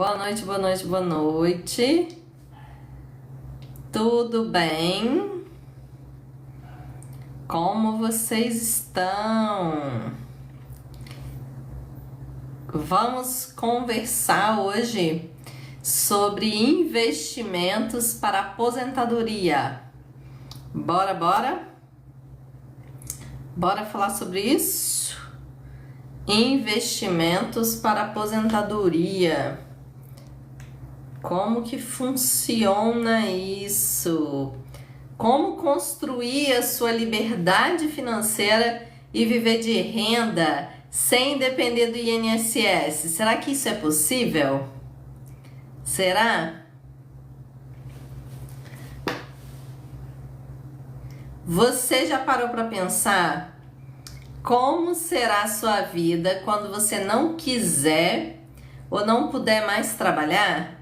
Boa noite, boa noite, boa noite. Tudo bem? Como vocês estão? Vamos conversar hoje sobre investimentos para aposentadoria. Bora, bora? Bora falar sobre isso? Investimentos para aposentadoria. Como que funciona isso? Como construir a sua liberdade financeira e viver de renda sem depender do INSS? Será que isso é possível? Será? Você já parou para pensar como será a sua vida quando você não quiser ou não puder mais trabalhar?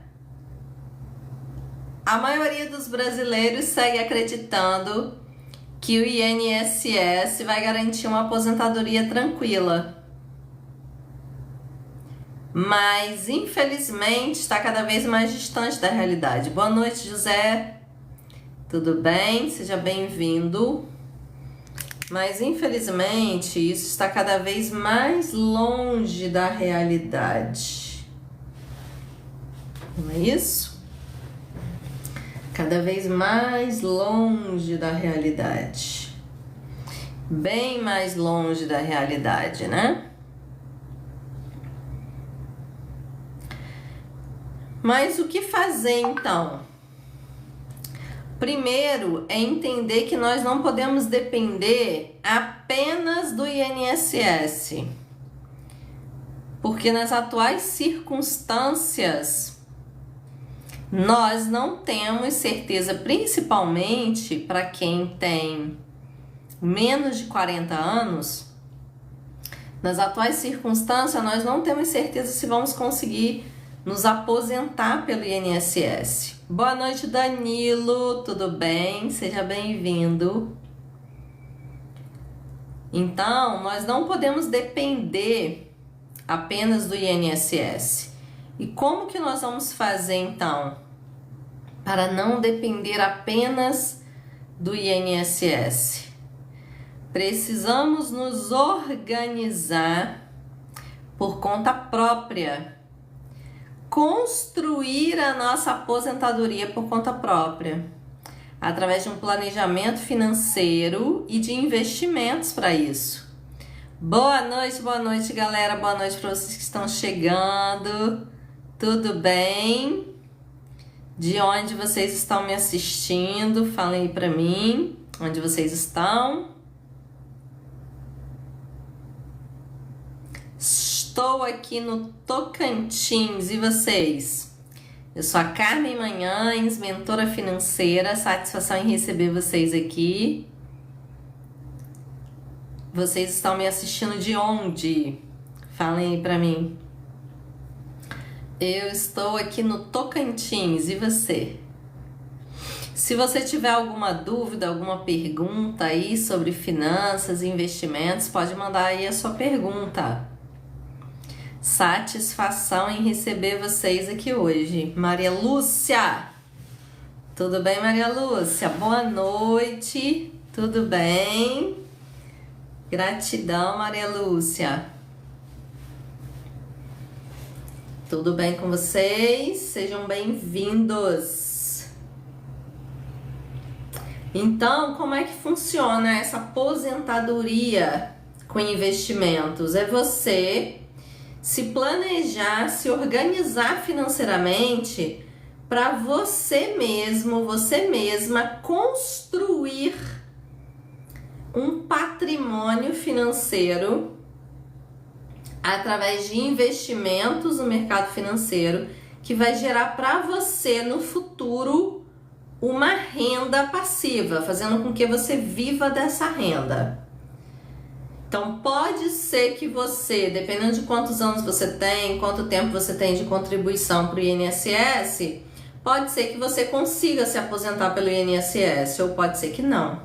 A maioria dos brasileiros segue acreditando que o INSS vai garantir uma aposentadoria tranquila. Mas, infelizmente, está cada vez mais distante da realidade. Boa noite, José. Tudo bem? Seja bem-vindo. Mas, infelizmente, isso está cada vez mais longe da realidade. Não é isso? Cada vez mais longe da realidade. Bem mais longe da realidade, né? Mas o que fazer então? Primeiro é entender que nós não podemos depender apenas do INSS. Porque nas atuais circunstâncias nós não temos certeza, principalmente para quem tem menos de 40 anos, nas atuais circunstâncias nós não temos certeza se vamos conseguir nos aposentar pelo INSS. Boa noite, Danilo, tudo bem? Seja bem-vindo. Então, nós não podemos depender apenas do INSS. E como que nós vamos fazer então para não depender apenas do INSS? Precisamos nos organizar por conta própria, construir a nossa aposentadoria por conta própria, através de um planejamento financeiro e de investimentos para isso. Boa noite, galera. Boa noite para vocês que estão chegando. Tudo bem? De onde vocês estão me assistindo? Falem aí pra mim, onde vocês estão. Estou aqui no Tocantins, e vocês? Eu sou a Carmen Manhães, mentora financeira, satisfação em receber vocês aqui. Vocês estão me assistindo de onde? Falem aí pra mim. Eu estou aqui no Tocantins, e você? Se você tiver alguma dúvida, alguma pergunta aí sobre finanças e investimentos, pode mandar aí a sua pergunta. Satisfação em receber vocês aqui hoje. Maria Lúcia! Tudo bem, Maria Lúcia? Boa noite, tudo bem? Gratidão, Maria Lúcia. Tudo bem com vocês? Sejam bem-vindos. Então, como é que funciona essa aposentadoria com investimentos? É você se planejar, se organizar financeiramente para você mesmo, você mesma construir um patrimônio financeiro através de investimentos no mercado financeiro que vai gerar para você no futuro uma renda passiva, fazendo com que você viva dessa renda. Então pode ser que você, dependendo de quantos anos você tem, quanto tempo você tem de contribuição para o INSS, pode ser que você consiga se aposentar pelo INSS ou pode ser que não.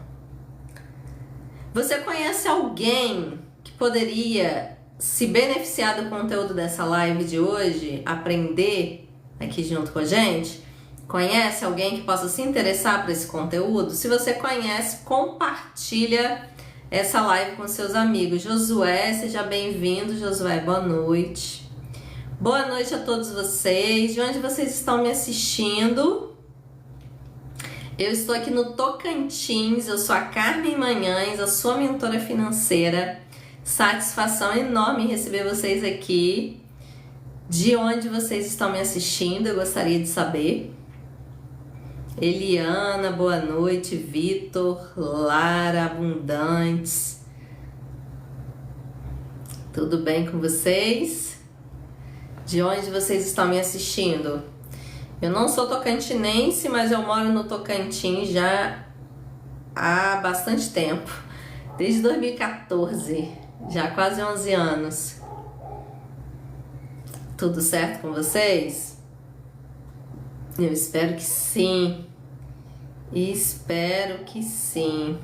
Você conhece alguém que poderia se beneficiar do conteúdo dessa live de hoje, aprender aqui junto com a gente? Conhece alguém que possa se interessar por esse conteúdo? Se você conhece, compartilha essa live com seus amigos. Josué, seja bem-vindo. Josué, boa noite. Boa noite a todos vocês. De onde vocês estão me assistindo? Eu estou aqui no Tocantins. Eu sou a Carmen Manhães, a sua mentora financeira. Satisfação enorme em receber vocês aqui. De onde vocês estão me assistindo? Eu gostaria de saber. Eliana, boa noite. Vitor, Lara, Abundantes. Tudo bem com vocês? De onde vocês estão me assistindo? Eu não sou tocantinense, mas eu moro no Tocantins já há bastante tempo. Desde 2014, já quase 11 anos. Tudo certo com vocês? Eu espero que sim. Espero que sim.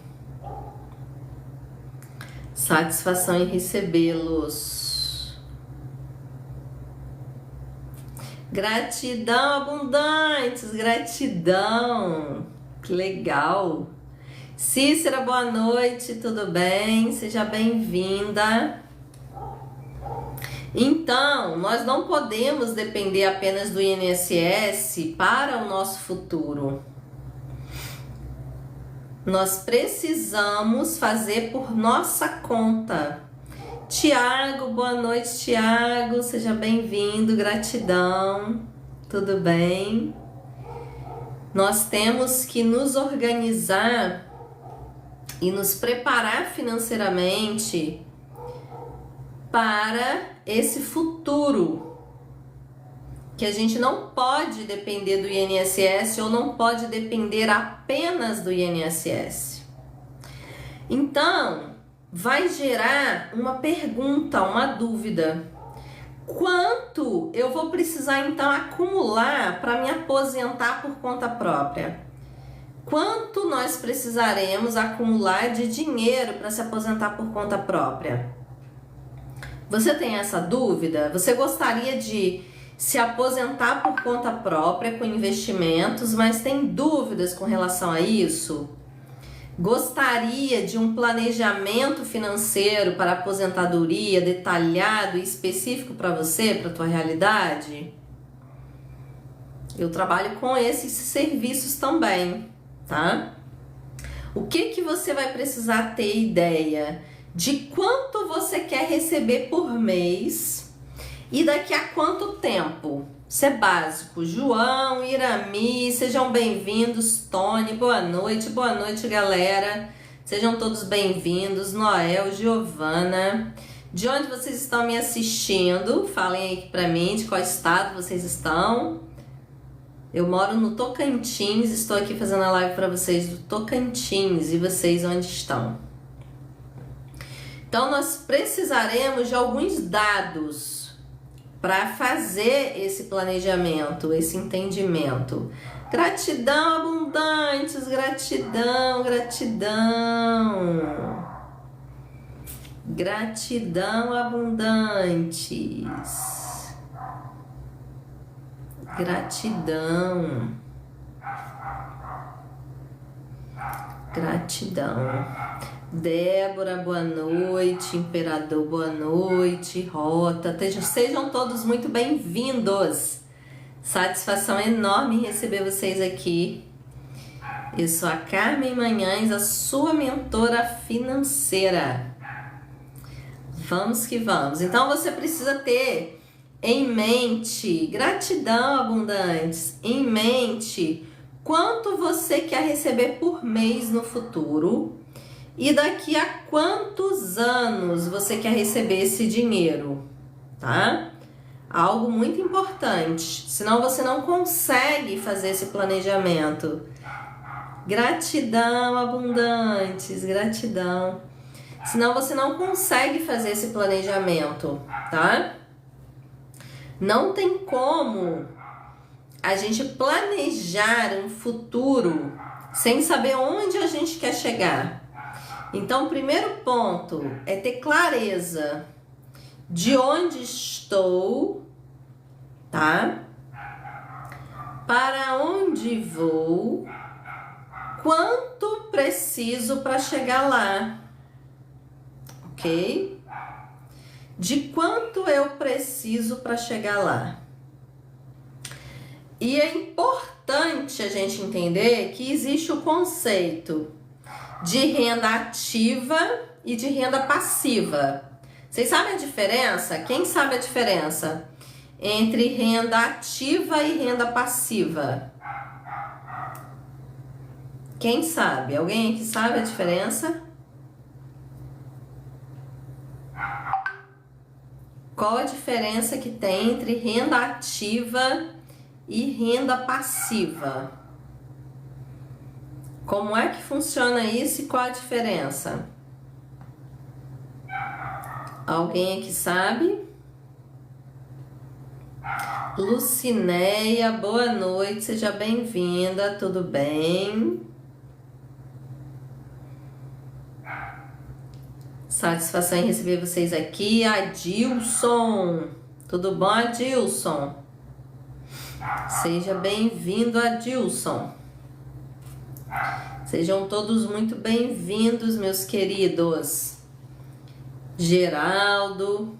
Satisfação em recebê-los. Gratidão, Abundantes, gratidão. Que legal. Cícera, boa noite, tudo bem? Seja bem-vinda. Então, nós não podemos depender apenas do INSS para o nosso futuro. Nós precisamos fazer por nossa conta. Tiago, boa noite, Tiago. Seja bem-vindo, gratidão. Tudo bem? Nós temos que nos organizar e nos preparar financeiramente para esse futuro, que a gente não pode depender do INSS ou não pode depender apenas do INSS. Então, vai gerar uma pergunta, uma dúvida. Quanto eu vou precisar então acumular para me aposentar por conta própria? Quanto nós precisaremos acumular de dinheiro para se aposentar por conta própria? Você tem essa dúvida? Você gostaria de se aposentar por conta própria com investimentos, mas tem dúvidas com relação a isso? Gostaria de um planejamento financeiro para aposentadoria detalhado e específico para você, para a tua realidade? Eu trabalho com esses serviços também, tá? O que você vai precisar ter ideia? De quanto você quer receber por mês e daqui a quanto tempo? Isso é básico. João, Irami, sejam bem-vindos. Tony, boa noite galera, sejam todos bem-vindos. Noel, Giovana, de onde vocês estão me assistindo? Falem aí pra mim de qual estado vocês estão. Eu moro no Tocantins, estou aqui fazendo a live para vocês do Tocantins. E vocês onde estão? Então, nós precisaremos de alguns dados para fazer esse planejamento, esse entendimento. Gratidão, Abundantes, gratidão, gratidão. Gratidão, Abundantes. Gratidão. Gratidão. Débora, boa noite. Imperador, boa noite. Rota, sejam todos muito bem-vindos. Satisfação enorme em receber vocês aqui. Eu sou a Carmen Manhães, a sua mentora financeira. Vamos que vamos. Então você precisa ter em mente, gratidão, Abundantes, em mente quanto você quer receber por mês no futuro. E daqui a quantos anos você quer receber esse dinheiro, tá? Algo muito importante, senão você não consegue fazer esse planejamento. Gratidão, Abundantes, gratidão. Senão você não consegue fazer esse planejamento, tá? Não tem como a gente planejar um futuro sem saber onde a gente quer chegar. Então, o primeiro ponto é ter clareza de onde estou, tá? Para onde vou? Quanto preciso para chegar lá? Ok? De quanto eu preciso para chegar lá? E é importante a gente entender que existe o conceito de renda ativa e de renda passiva. Vocês sabem a diferença? Quem sabe a diferença entre renda ativa e renda passiva? Quem sabe? Alguém aqui sabe a diferença? Qual a diferença que tem entre renda ativa e renda passiva? Como é que funciona isso e qual a diferença? Alguém aqui sabe? Lucinéia, boa noite, seja bem-vinda, tudo bem? Satisfação em receber vocês aqui. Adilson, tudo bom, Adilson? Seja bem-vindo, Adilson. Sejam todos muito bem-vindos, meus queridos. Geraldo.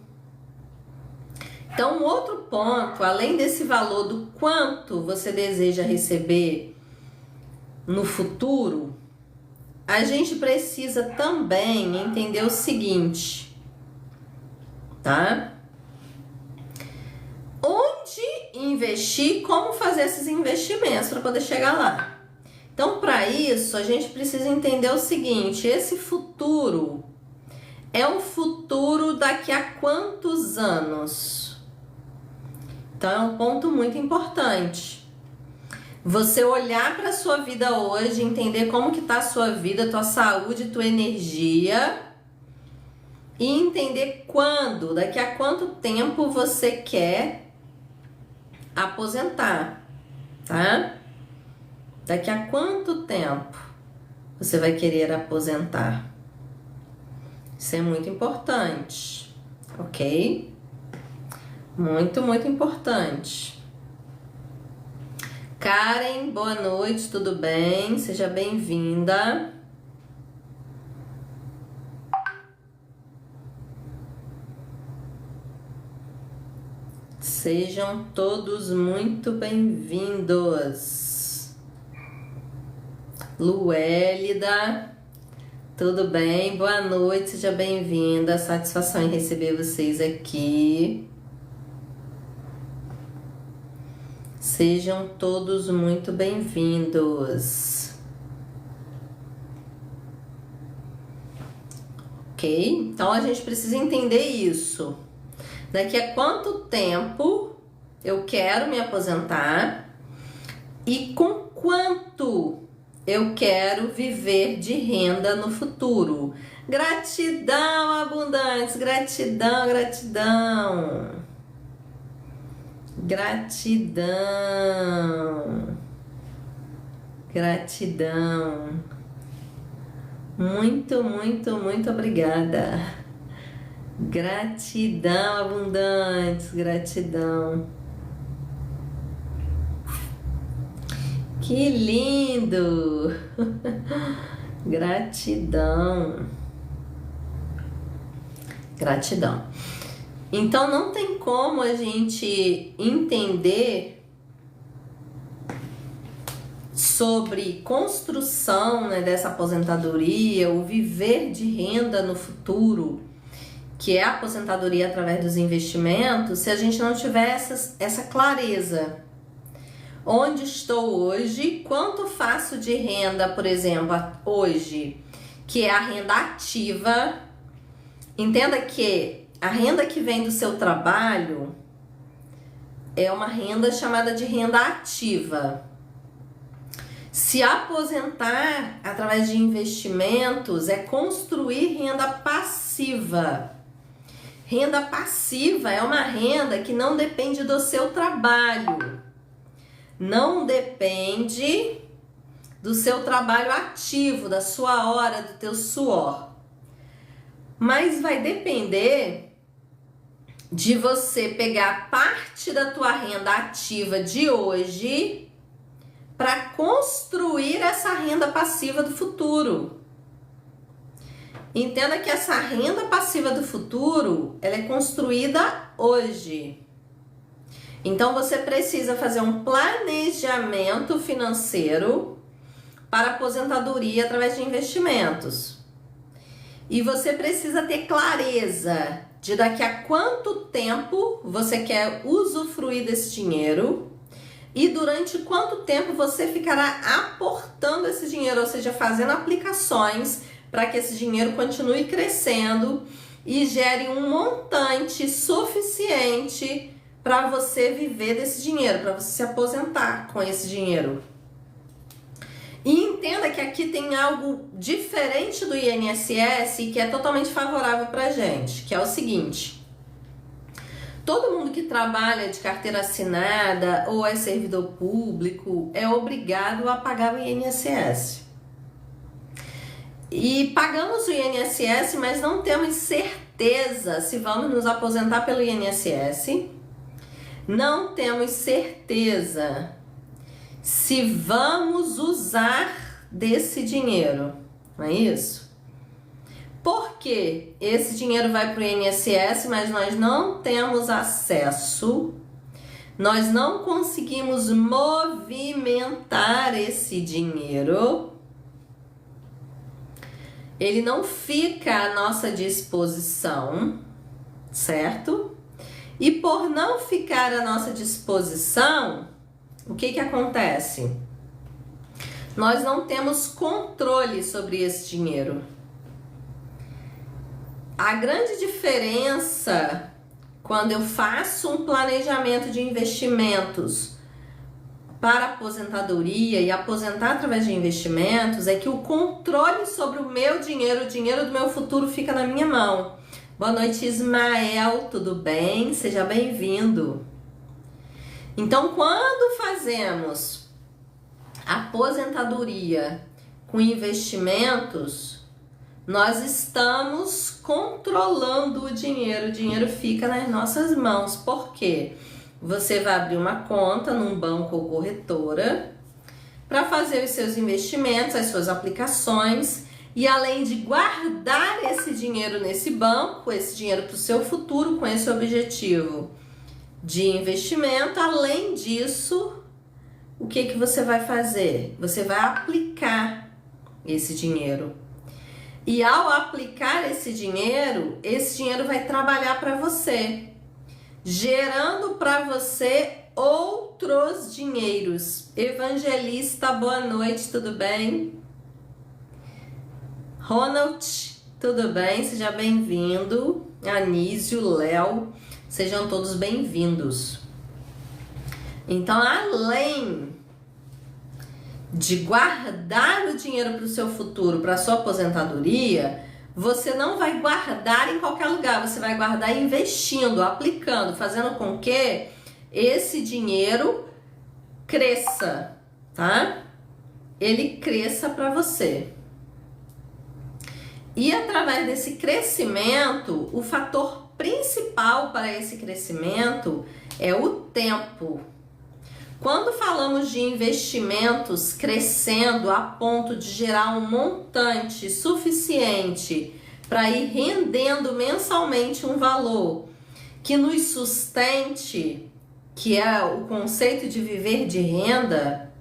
Então, outro ponto, além desse valor do quanto você deseja receber no futuro, a gente precisa também entender o seguinte, tá? Onde investir, como fazer esses investimentos para poder chegar lá. Então, para isso, a gente precisa entender o seguinte, esse futuro é um futuro daqui a quantos anos? Então, é um ponto muito importante. Você olhar para a sua vida hoje, entender como que tá a sua vida, tua saúde, tua energia e entender quando, daqui a quanto tempo você quer aposentar, tá? Daqui a quanto tempo você vai querer aposentar? Isso é muito importante, ok? Muito, muito importante. Karen, boa noite, tudo bem? Seja bem-vinda. Sejam todos muito bem-vindos. Luélida, tudo bem? Boa noite, seja bem-vinda. Satisfação em receber vocês aqui. Sejam todos muito bem-vindos. Ok? Então a gente precisa entender isso. Daqui a quanto tempo eu quero me aposentar e com quanto eu quero viver de renda no futuro. Gratidão, abundantes, gratidão, gratidão. Gratidão. Gratidão. Muito, muito, muito obrigada. Gratidão, abundantes, gratidão. Que lindo! Gratidão. Gratidão. Então não tem como a gente entender sobre construção, né, dessa aposentadoria, o viver de renda no futuro, que é a aposentadoria através dos investimentos, se a gente não tiver essa clareza. Onde estou hoje, quanto faço de renda, por exemplo, hoje, que é a renda ativa. Entenda que a renda que vem do seu trabalho é uma renda chamada de renda ativa. Se aposentar através de investimentos é construir renda passiva. Renda passiva é uma renda que não depende do seu trabalho. Não depende do seu trabalho ativo, da sua hora, do teu suor. Mas vai depender de você pegar parte da tua renda ativa de hoje para construir essa renda passiva do futuro. Entenda que essa renda passiva do futuro, ela é construída hoje. Então você precisa fazer um planejamento financeiro para aposentadoria através de investimentos. E você precisa ter clareza de daqui a quanto tempo você quer usufruir desse dinheiro e durante quanto tempo você ficará aportando esse dinheiro, ou seja, fazendo aplicações para que esse dinheiro continue crescendo e gere um montante suficiente para você viver desse dinheiro, para você se aposentar com esse dinheiro. E entenda que aqui tem algo diferente do INSS e que é totalmente favorável para a gente, que é o seguinte: todo mundo que trabalha de carteira assinada ou é servidor público é obrigado a pagar o INSS. E pagamos o INSS, mas não temos certeza se vamos nos aposentar pelo INSS. Não temos certeza se vamos usar desse dinheiro, não é isso? Porque esse dinheiro vai para o INSS, mas nós não temos acesso, nós não conseguimos movimentar esse dinheiro, ele não fica à nossa disposição, certo? E por não ficar à nossa disposição, o que acontece? Nós não temos controle sobre esse dinheiro. A grande diferença quando eu faço um planejamento de investimentos para aposentadoria e aposentar através de investimentos é que o controle sobre o meu dinheiro, o dinheiro do meu futuro, fica na minha mão. Boa noite, Ismael, tudo bem? Seja bem-vindo. Então, quando fazemos aposentadoria com investimentos, nós estamos controlando o dinheiro fica nas nossas mãos. Por quê? Você vai abrir uma conta num banco ou corretora para fazer os seus investimentos, as suas aplicações, e além de guardar esse dinheiro nesse banco, esse dinheiro para o seu futuro com esse objetivo de investimento, além disso, o que você vai fazer? Você vai aplicar esse dinheiro. E ao aplicar esse dinheiro vai trabalhar para você, gerando para você outros dinheiros. Evangelista, boa noite, tudo bem? Ronald, tudo bem? Seja bem-vindo. Anísio, Léo, sejam todos bem-vindos. Então, além de guardar o dinheiro para o seu futuro, para a sua aposentadoria, você não vai guardar em qualquer lugar, você vai guardar investindo, aplicando, fazendo com que esse dinheiro cresça, tá? Ele cresça para você. E através desse crescimento, o fator principal para esse crescimento é o tempo. Quando falamos de investimentos crescendo a ponto de gerar um montante suficiente para ir rendendo mensalmente um valor que nos sustente, que é o conceito de viver de renda,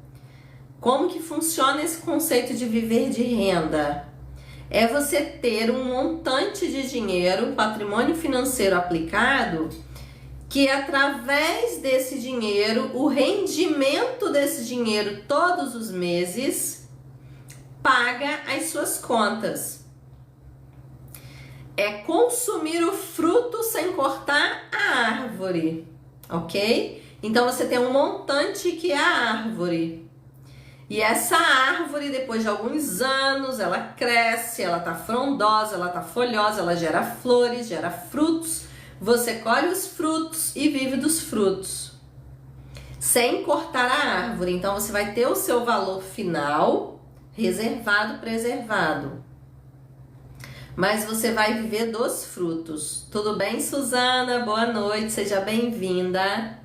como que funciona esse conceito de viver de renda? É você ter um montante de dinheiro, patrimônio financeiro aplicado, que através desse dinheiro, o rendimento desse dinheiro todos os meses paga as suas contas. É consumir o fruto sem cortar a árvore, ok? Então você tem um montante que é a árvore. E essa árvore, depois de alguns anos, ela cresce, ela tá frondosa, ela tá folhosa, ela gera flores, gera frutos. Você colhe os frutos e vive dos frutos, sem cortar a árvore. Então você vai ter o seu valor final reservado, preservado. Mas você vai viver dos frutos. Tudo bem, Suzana? Boa noite, seja bem-vinda.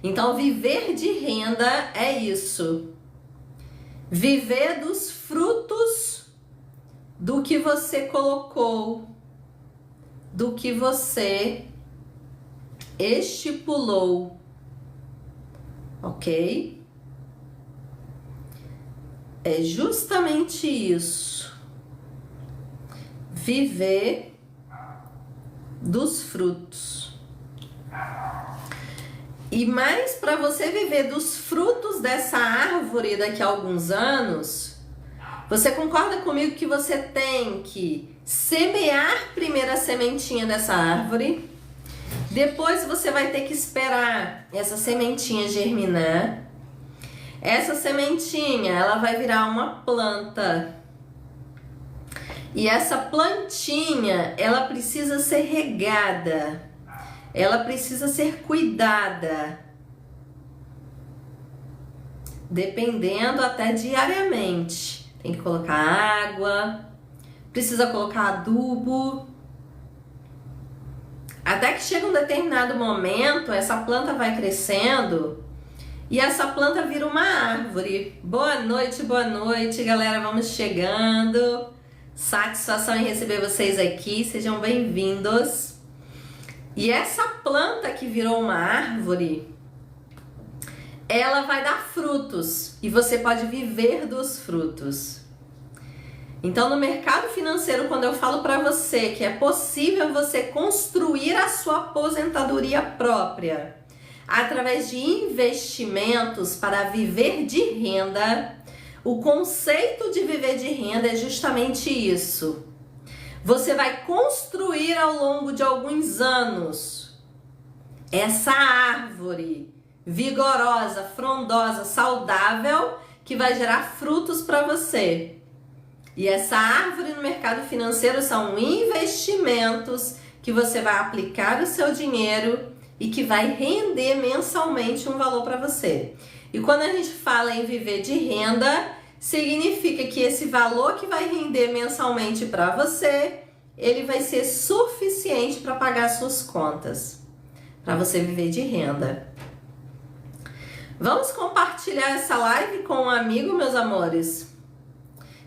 Então, viver de renda é isso. Viver dos frutos do que você colocou, do que você estipulou, ok? É justamente isso. Viver dos frutos. E mais, para você viver dos frutos dessa árvore daqui a alguns anos, você concorda comigo que você tem que semear primeiro a sementinha dessa árvore, depois você vai ter que esperar essa sementinha germinar. Essa sementinha, ela vai virar uma planta. E essa plantinha, ela precisa ser regada. Ela precisa ser cuidada. Dependendo até diariamente. Tem que colocar água, precisa colocar adubo. Até que chega um determinado momento, essa planta vai crescendo e essa planta vira uma árvore. Boa noite, galera. Vamos chegando. Satisfação em receber vocês aqui. Sejam bem-vindos. E essa planta que virou uma árvore, ela vai dar frutos e você pode viver dos frutos. Então, no mercado financeiro, quando eu falo para você que é possível você construir a sua aposentadoria própria através de investimentos para viver de renda, o conceito de viver de renda é justamente isso. Você vai construir ao longo de alguns anos essa árvore vigorosa, frondosa, saudável, que vai gerar frutos para você. E essa árvore no mercado financeiro são investimentos que você vai aplicar o seu dinheiro e que vai render mensalmente um valor para você. E quando a gente fala em viver de renda, significa que esse valor que vai render mensalmente para você, ele vai ser suficiente para pagar suas contas, para você viver de renda. Vamos compartilhar essa live com um amigo, meus amores?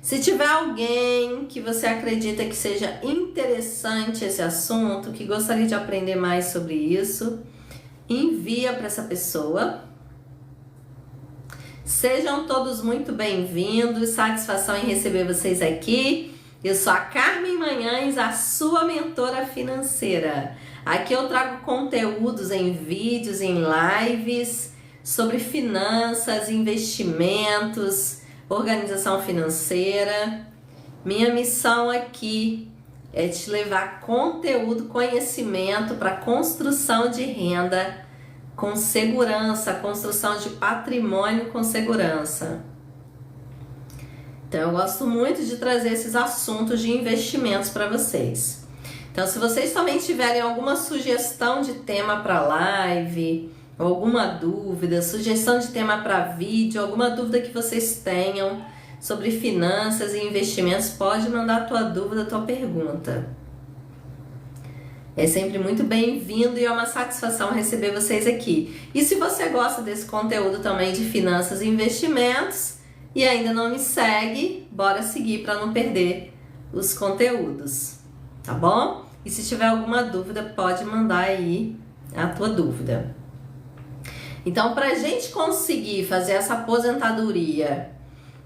Se tiver alguém que você acredita que seja interessante esse assunto, que gostaria de aprender mais sobre isso, envia para essa pessoa. Sejam todos muito bem-vindos, satisfação em receber vocês aqui. Eu sou a Carmen Manhães, a sua mentora financeira. Aqui eu trago conteúdos em vídeos, em lives, sobre finanças, investimentos, organização financeira. Minha missão aqui é te levar conteúdo, conhecimento para construção de renda com segurança, construção de patrimônio com segurança. Então eu gosto muito de trazer esses assuntos de investimentos para vocês. Então se vocês também tiverem alguma sugestão de tema para live, alguma dúvida, sugestão de tema para vídeo, alguma dúvida que vocês tenham sobre finanças e investimentos, pode mandar a tua dúvida, a tua pergunta. É sempre muito bem-vindo e é uma satisfação receber vocês aqui. E se você gosta desse conteúdo também de finanças e investimentos e ainda não me segue, bora seguir para não perder os conteúdos, tá bom? E se tiver alguma dúvida, pode mandar aí a tua dúvida. Então, para a gente conseguir fazer essa aposentadoria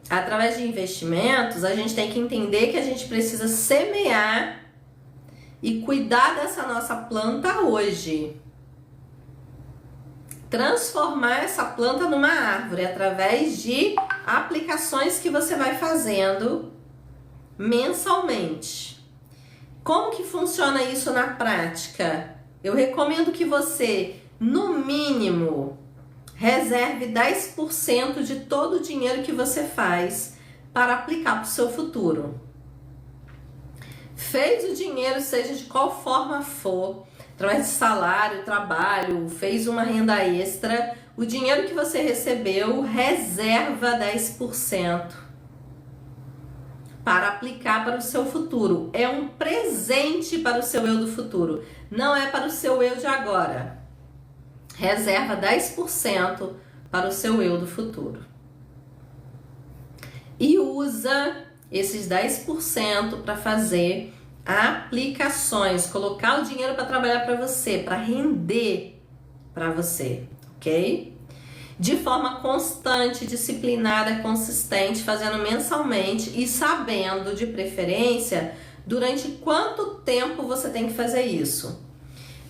através de investimentos, a gente tem que entender que a gente precisa semear e cuidar dessa nossa planta hoje. Transformar essa planta numa árvore através de aplicações que você vai fazendo mensalmente. Como que funciona isso na prática? Eu recomendo que você, no mínimo, reserve 10% de todo o dinheiro que você faz para aplicar para o seu futuro. Fez o dinheiro, seja de qual forma for, através de salário, trabalho, fez uma renda extra, o dinheiro que você recebeu, reserva 10% para aplicar para o seu futuro. É um presente para o seu eu do futuro, não é para o seu eu de agora. Reserva 10% para o seu eu do futuro. usa esses 10% para fazer aplicações, colocar o dinheiro para trabalhar para você, para render para você, ok? De forma constante, disciplinada, consistente, fazendo mensalmente e sabendo, de preferência, durante quanto tempo você tem que fazer isso.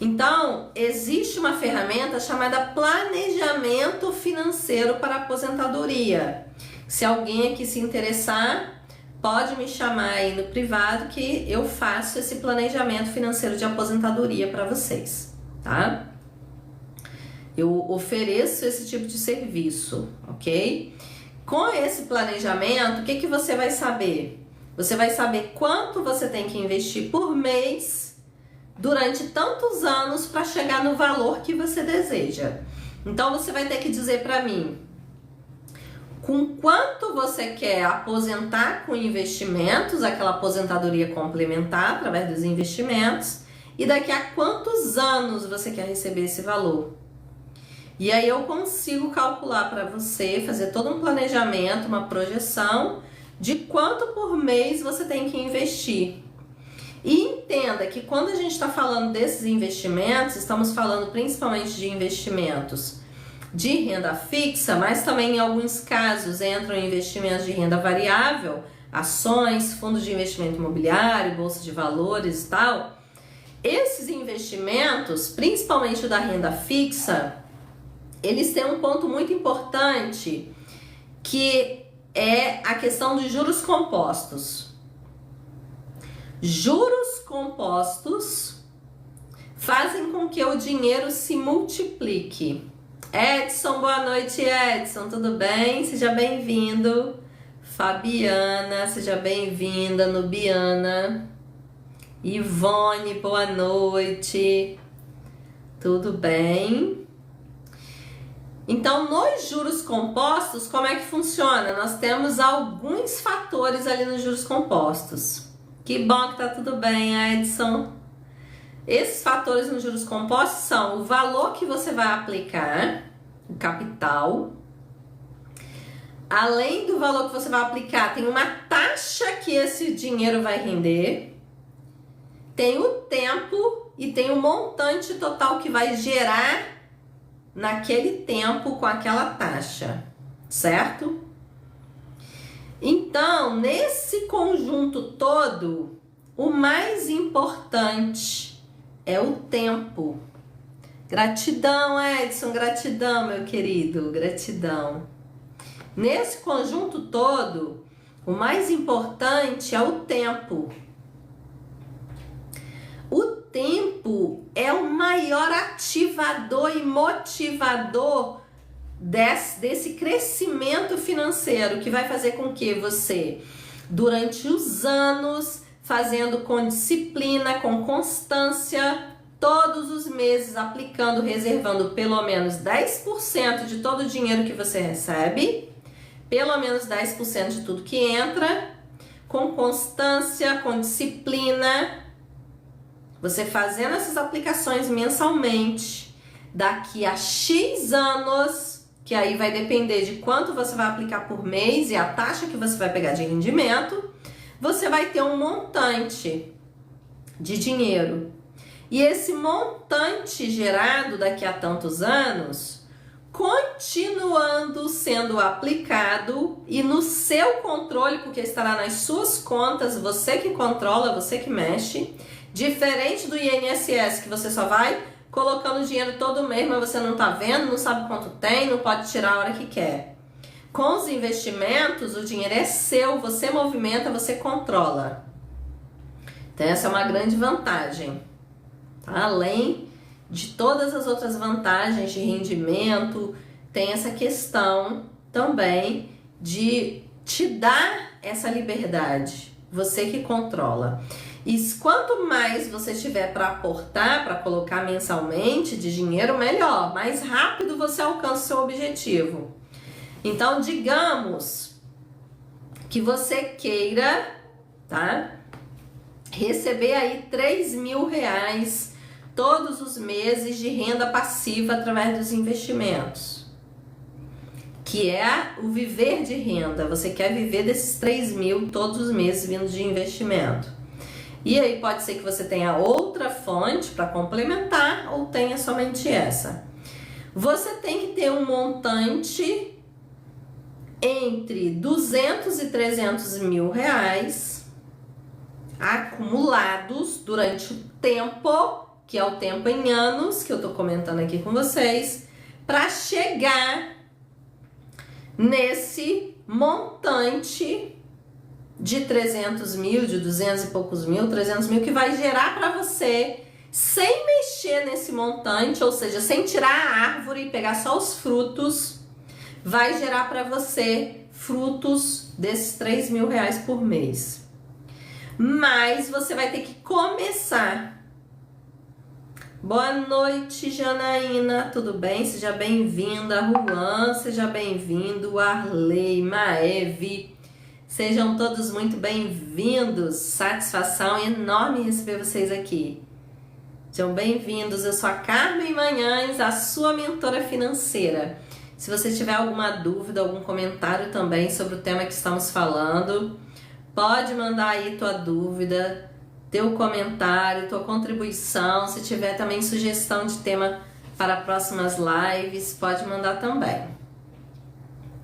Então, existe uma ferramenta chamada Planejamento Financeiro para Aposentadoria. Se alguém aqui se interessar, pode me chamar aí no privado que eu faço esse planejamento financeiro de aposentadoria para vocês, tá? Eu ofereço esse tipo de serviço, ok? Com esse planejamento, o que você vai saber? Você vai saber quanto você tem que investir por mês durante tantos anos para chegar no valor que você deseja. Então, você vai ter que dizer para mim com quanto você quer aposentar com investimentos, aquela aposentadoria complementar através dos investimentos, e daqui a quantos anos você quer receber esse valor. E aí eu consigo calcular para você, fazer todo um planejamento, uma projeção de quanto por mês você tem que investir. E entenda que quando a gente está falando desses investimentos, estamos falando principalmente de investimentos de renda fixa, mas também em alguns casos entram investimentos de renda variável, ações, fundos de investimento imobiliário, bolsa de valores e tal. Esses investimentos, principalmente o da renda fixa, eles têm um ponto muito importante, que é a questão dos juros compostos. Juros compostos fazem com que o dinheiro se multiplique. Edson, boa noite, Edson, tudo bem? Seja bem-vindo. Fabiana, seja bem-vinda. Nubiana. Ivone, boa noite. Tudo bem? Então, nos juros compostos, como é que funciona? Nós temos alguns fatores ali nos juros compostos. Que bom que tá tudo bem, Edson. Esses fatores nos juros compostos são o valor que você vai aplicar, o capital. Além do valor que você vai aplicar, tem uma taxa que esse dinheiro vai render. Tem o tempo e tem o montante total que vai gerar naquele tempo com aquela taxa, certo? Então, nesse conjunto todo, o mais importante é o tempo. Gratidão, Edson, gratidão, meu querido, gratidão. Nesse conjunto todo, o mais importante é o tempo. O tempo é o maior ativador e motivador desse crescimento financeiro, que vai fazer com que você, durante os anos, fazendo com disciplina, com constância, todos os meses aplicando, reservando pelo menos 10% de todo o dinheiro que você recebe, pelo menos 10% de tudo que entra, com constância, com disciplina, você fazendo essas aplicações mensalmente, daqui a X anos, que aí vai depender de quanto você vai aplicar por mês e a taxa que você vai pegar de rendimento, você vai ter um montante de dinheiro. E esse montante gerado daqui a tantos anos, continuando sendo aplicado e no seu controle, porque estará nas suas contas, você que controla, você que mexe, diferente do INSS, que você só vai colocando dinheiro todo mês, mas você não tá vendo, não sabe quanto tem, não pode tirar a hora que quer. Com os investimentos, o dinheiro é seu, você movimenta, você controla. Então essa é uma grande vantagem. Tá? Além de todas as outras vantagens de rendimento, tem essa questão também de te dar essa liberdade, você que controla. E quanto mais você tiver para aportar, para colocar mensalmente de dinheiro, melhor. Mais rápido você alcança o seu objetivo. Então, digamos que você queira, tá, receber aí R$3.000 todos os meses de renda passiva através dos investimentos. que é o viver de renda. Você quer viver desses 3 mil todos os meses vindo de investimento. E aí pode ser que você tenha outra fonte para complementar ou tenha somente essa. Você tem que ter um montante entre 200 e 300 mil reais acumulados durante o tempo, que é o tempo em anos, que eu tô comentando aqui com vocês, para chegar nesse montante de 300 mil, de 200 e poucos mil, 300 mil, que vai gerar para você, sem mexer nesse montante, ou seja, sem tirar a árvore e pegar só os frutos, vai gerar para você frutos desses 3 mil reais por mês. Mas você vai ter que começar. Boa noite, Janaína, tudo bem? Seja bem-vinda, Juan, seja bem-vindo, Arley, Maeve, sejam todos muito bem-vindos, satisfação enorme receber vocês aqui. Sejam bem-vindos, eu sou a Carmen Manhães, a sua mentora financeira. Se você tiver alguma dúvida, algum comentário também sobre o tema que estamos falando, pode mandar aí tua dúvida, teu comentário, tua contribuição. Se tiver também sugestão de tema para próximas lives, pode mandar também,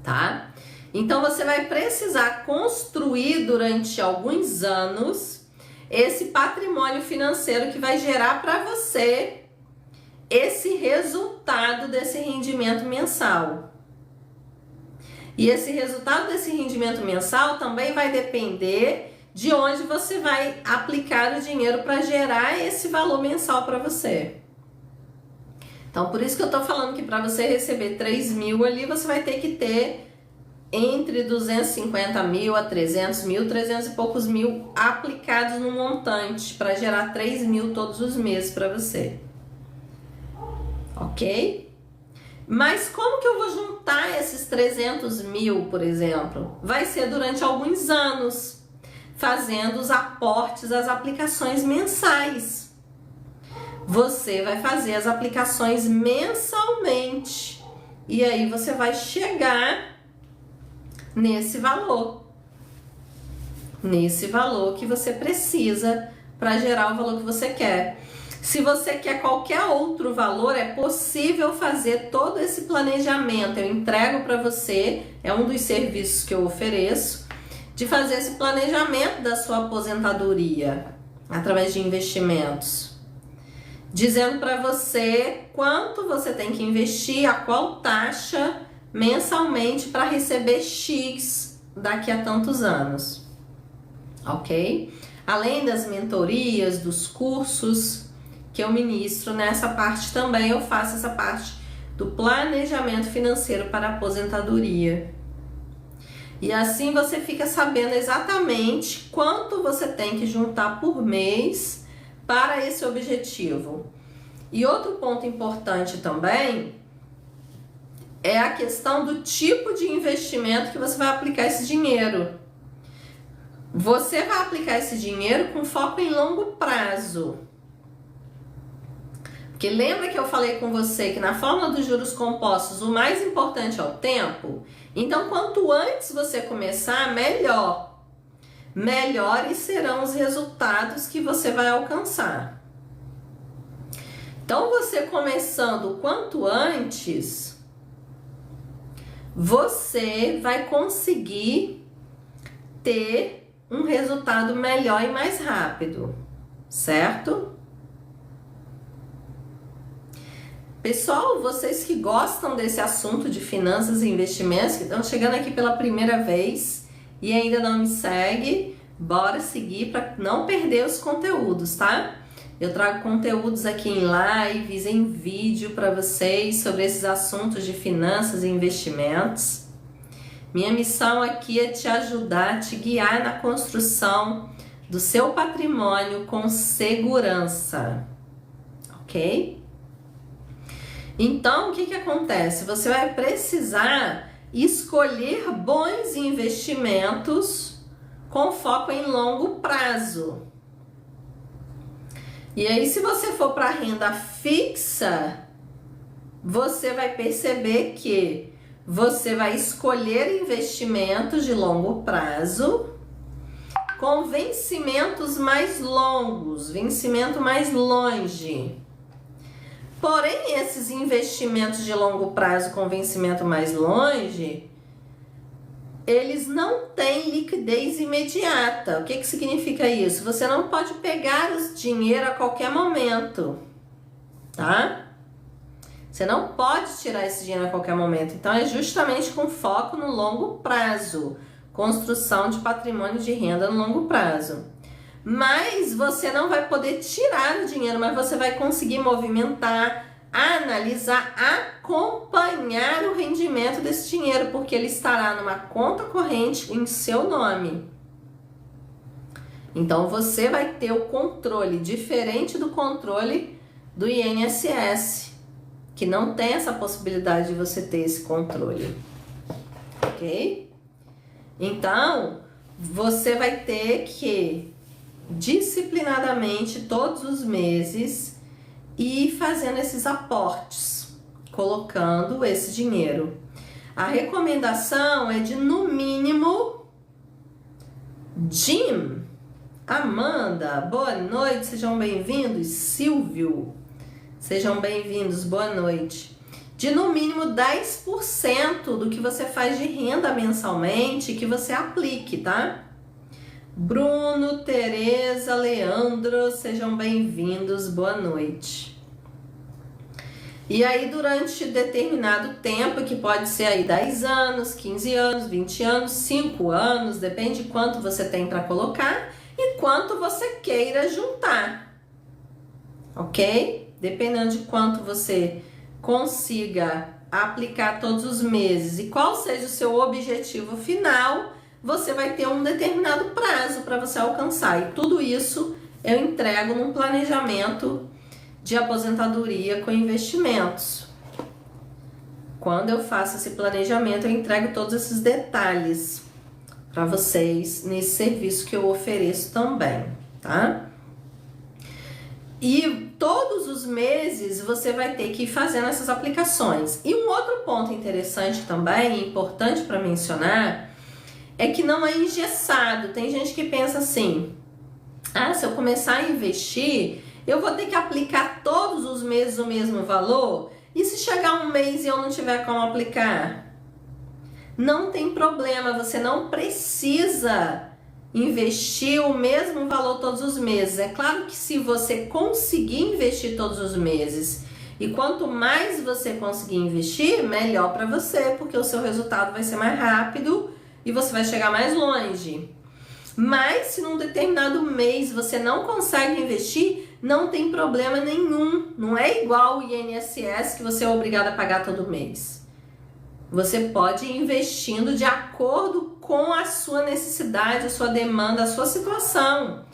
tá? Então você vai precisar construir durante alguns anos esse patrimônio financeiro que vai gerar para você esse resultado desse rendimento mensal. E esse resultado desse rendimento mensal também vai depender de onde você vai aplicar o dinheiro para gerar esse valor mensal para você. Então, por isso que eu tô falando que para você receber 3 mil ali, você vai ter que ter entre 250 mil a 300 mil, 300 e poucos mil aplicados no montante para gerar 3 mil todos os meses para você. Ok? Mas como que eu vou juntar esses 300 mil, por exemplo? Vai ser durante alguns anos, fazendo os aportes, as aplicações mensais. Você vai fazer as aplicações mensalmente. E aí você vai chegar nesse valor. Nesse valor que você precisa para gerar o valor que você quer. Se você quer qualquer outro valor, é possível fazer todo esse planejamento. Eu entrego para você, é um dos serviços que eu ofereço, de fazer esse planejamento da sua aposentadoria através de investimentos, dizendo para você quanto você tem que investir, a qual taxa mensalmente para receber X daqui a tantos anos, ok? Além das mentorias, dos cursos que eu ministro, nessa parte também eu faço essa parte do planejamento financeiro para a aposentadoria. E assim você fica sabendo exatamente quanto você tem que juntar por mês para esse objetivo. E outro ponto importante também é a questão do tipo de investimento que você vai aplicar esse dinheiro. Você vai aplicar esse dinheiro com foco em longo prazo. Porque lembra que eu falei com você que na fórmula dos juros compostos o mais importante é o tempo? Então, quanto antes você começar, melhor. Melhores serão os resultados que você vai alcançar. Então, você começando quanto antes, você vai conseguir ter um resultado melhor e mais rápido, certo? Pessoal, vocês que gostam desse assunto de finanças e investimentos, que estão chegando aqui pela primeira vez e ainda não me segue, bora seguir para não perder os conteúdos, tá? Eu trago conteúdos aqui em lives, em vídeo para vocês sobre esses assuntos de finanças e investimentos. Minha missão aqui é te ajudar, te guiar na construção do seu patrimônio com segurança, ok? Então, o que que acontece? Você vai precisar escolher bons investimentos com foco em longo prazo. E aí, se você for para renda fixa, você vai perceber que você vai escolher investimentos de longo prazo com vencimentos mais longos, vencimento mais longe. Porém, esses investimentos de longo prazo com vencimento mais longe, eles não têm liquidez imediata. O que significa isso? Você não pode pegar o dinheiro a qualquer momento, tá? Você não pode tirar esse dinheiro a qualquer momento. Então, é justamente com foco no longo prazo. Construção de patrimônio de renda no longo prazo. Mas você não vai poder tirar o dinheiro, mas você vai conseguir movimentar, analisar, acompanhar o rendimento desse dinheiro, porque ele estará numa conta corrente em seu nome. Então, você vai ter o controle diferente do controle do INSS, que não tem essa possibilidade de você ter esse controle, ok? Então, você vai ter que disciplinadamente todos os meses ir fazendo esses aportes, colocando esse dinheiro. A recomendação é de no mínimo, Jim, Amanda, boa noite, sejam bem-vindos, Silvio, sejam bem-vindos, boa noite. De no mínimo 10% do que você faz de renda mensalmente que você aplique, tá? Bruno, Tereza, Leandro, sejam bem-vindos, boa noite. E aí, durante determinado tempo, que pode ser aí 10 anos, 15 anos, 20 anos, 5 anos, depende de quanto você tem para colocar e quanto você queira juntar, ok? Dependendo de quanto você consiga aplicar todos os meses e qual seja o seu objetivo final, você vai ter um determinado prazo para você alcançar. E tudo isso eu entrego num planejamento de aposentadoria com investimentos. Quando eu faço esse planejamento, eu entrego todos esses detalhes para vocês nesse serviço que eu ofereço também, tá? E todos os meses você vai ter que ir fazendo essas aplicações. E um outro ponto interessante também, importante para mencionar, é que não é engessado. Tem gente que pensa assim, se eu começar a investir, eu vou ter que aplicar todos os meses o mesmo valor? E se chegar um mês e eu não tiver como aplicar? Não tem problema, você não precisa investir o mesmo valor todos os meses. É claro que se você conseguir investir todos os meses, e quanto mais você conseguir investir, melhor para você, porque o seu resultado vai ser mais rápido e você vai chegar mais longe. Mas se num determinado mês você não consegue investir, não tem problema nenhum. Não é igual o INSS que você é obrigado a pagar todo mês. Você pode ir investindo de acordo com a sua necessidade, a sua demanda, a sua situação.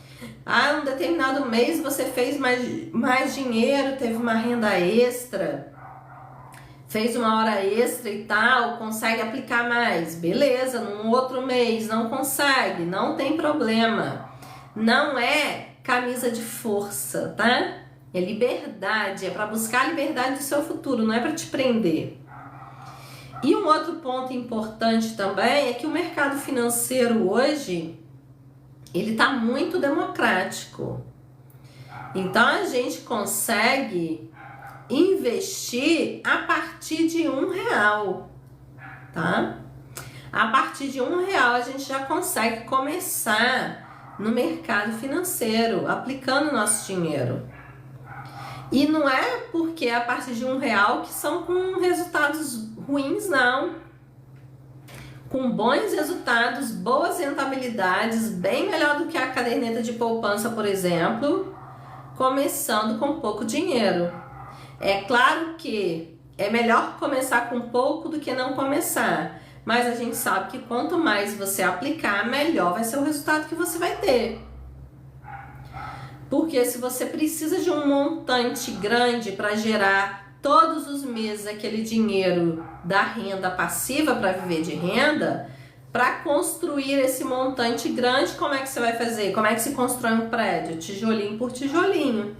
Num determinado mês você fez mais dinheiro, teve uma renda extra, fez uma hora extra e tal, consegue aplicar mais. Beleza, num outro mês não consegue, não tem problema. Não é camisa de força, tá? É liberdade, é para buscar a liberdade do seu futuro, não é para te prender. E um outro ponto importante também é que o mercado financeiro hoje, ele está muito democrático. Então a gente consegue investir a partir de R$1, tá? A partir de R$1 a gente já consegue começar no mercado financeiro, aplicando nosso dinheiro. E não é porque a partir de R$1 que são com resultados ruins, não. Com bons resultados, boas rentabilidades, bem melhor do que a caderneta de poupança, por exemplo, começando com pouco dinheiro. É claro que é melhor começar com pouco do que não começar, mas a gente sabe que quanto mais você aplicar, melhor vai ser o resultado que você vai ter. Porque se você precisa de um montante grande para gerar todos os meses aquele dinheiro da renda passiva para viver de renda, para construir esse montante grande, como é que você vai fazer? Como é que se constrói um prédio? Tijolinho por tijolinho.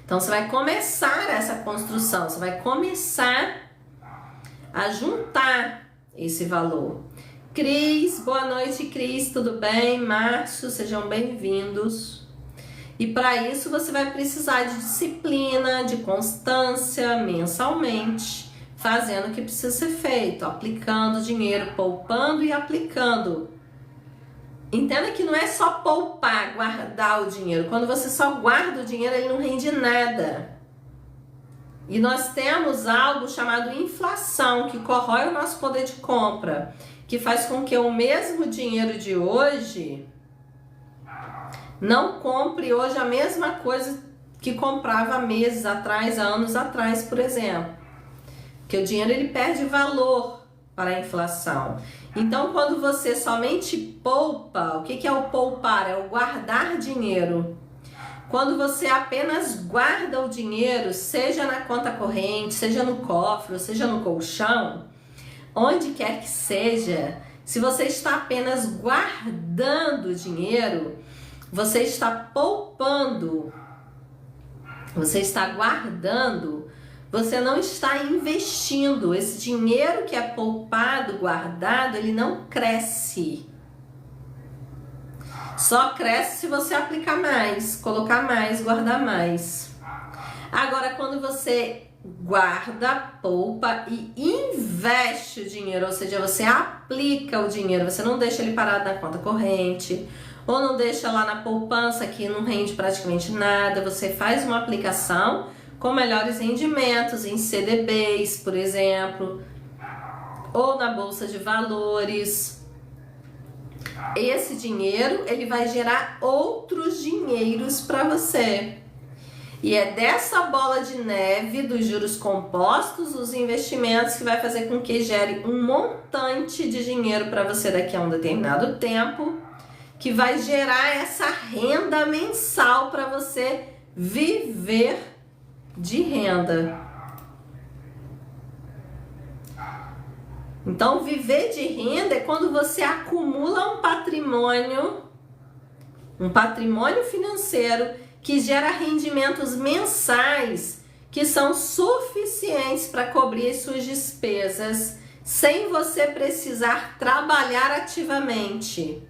Então você vai começar essa construção, você vai começar a juntar esse valor. Cris, boa noite, Cris, tudo bem? Márcio, sejam bem-vindos. E para isso você vai precisar de disciplina, de constância, mensalmente, fazendo o que precisa ser feito, aplicando dinheiro, poupando e aplicando. Entenda que não é só poupar, guardar o dinheiro. Quando você só guarda o dinheiro, ele não rende nada. E nós temos algo chamado inflação, que corrói o nosso poder de compra, que faz com que o mesmo dinheiro de hoje não compre hoje a mesma coisa que comprava há meses atrás, há anos atrás, por exemplo. Porque o dinheiro ele perde valor para a inflação. Então, quando você somente poupa, o que é o poupar? É o guardar dinheiro. Quando você apenas guarda o dinheiro, seja na conta corrente, seja no cofre, ou seja no colchão, onde quer que seja, se você está apenas guardando dinheiro, você está poupando, você está guardando, você não está investindo. Esse dinheiro que é poupado, guardado, ele não cresce. Só cresce se você aplicar mais, colocar mais, guardar mais. Agora, quando você guarda, poupa e investe o dinheiro, ou seja, você aplica o dinheiro, você não deixa ele parado na conta corrente, ou não deixa lá na poupança que não rende praticamente nada, você faz uma aplicação com melhores rendimentos em CDBs, por exemplo, ou na bolsa de valores. Esse dinheiro, ele vai gerar outros dinheiros para você. E é dessa bola de neve dos juros compostos, os investimentos, que vai fazer com que gere um montante de dinheiro para você daqui a um determinado tempo, que vai gerar essa renda mensal para você viver de renda. Então, viver de renda é quando você acumula um patrimônio financeiro que gera rendimentos mensais que são suficientes para cobrir as suas despesas, sem você precisar trabalhar ativamente,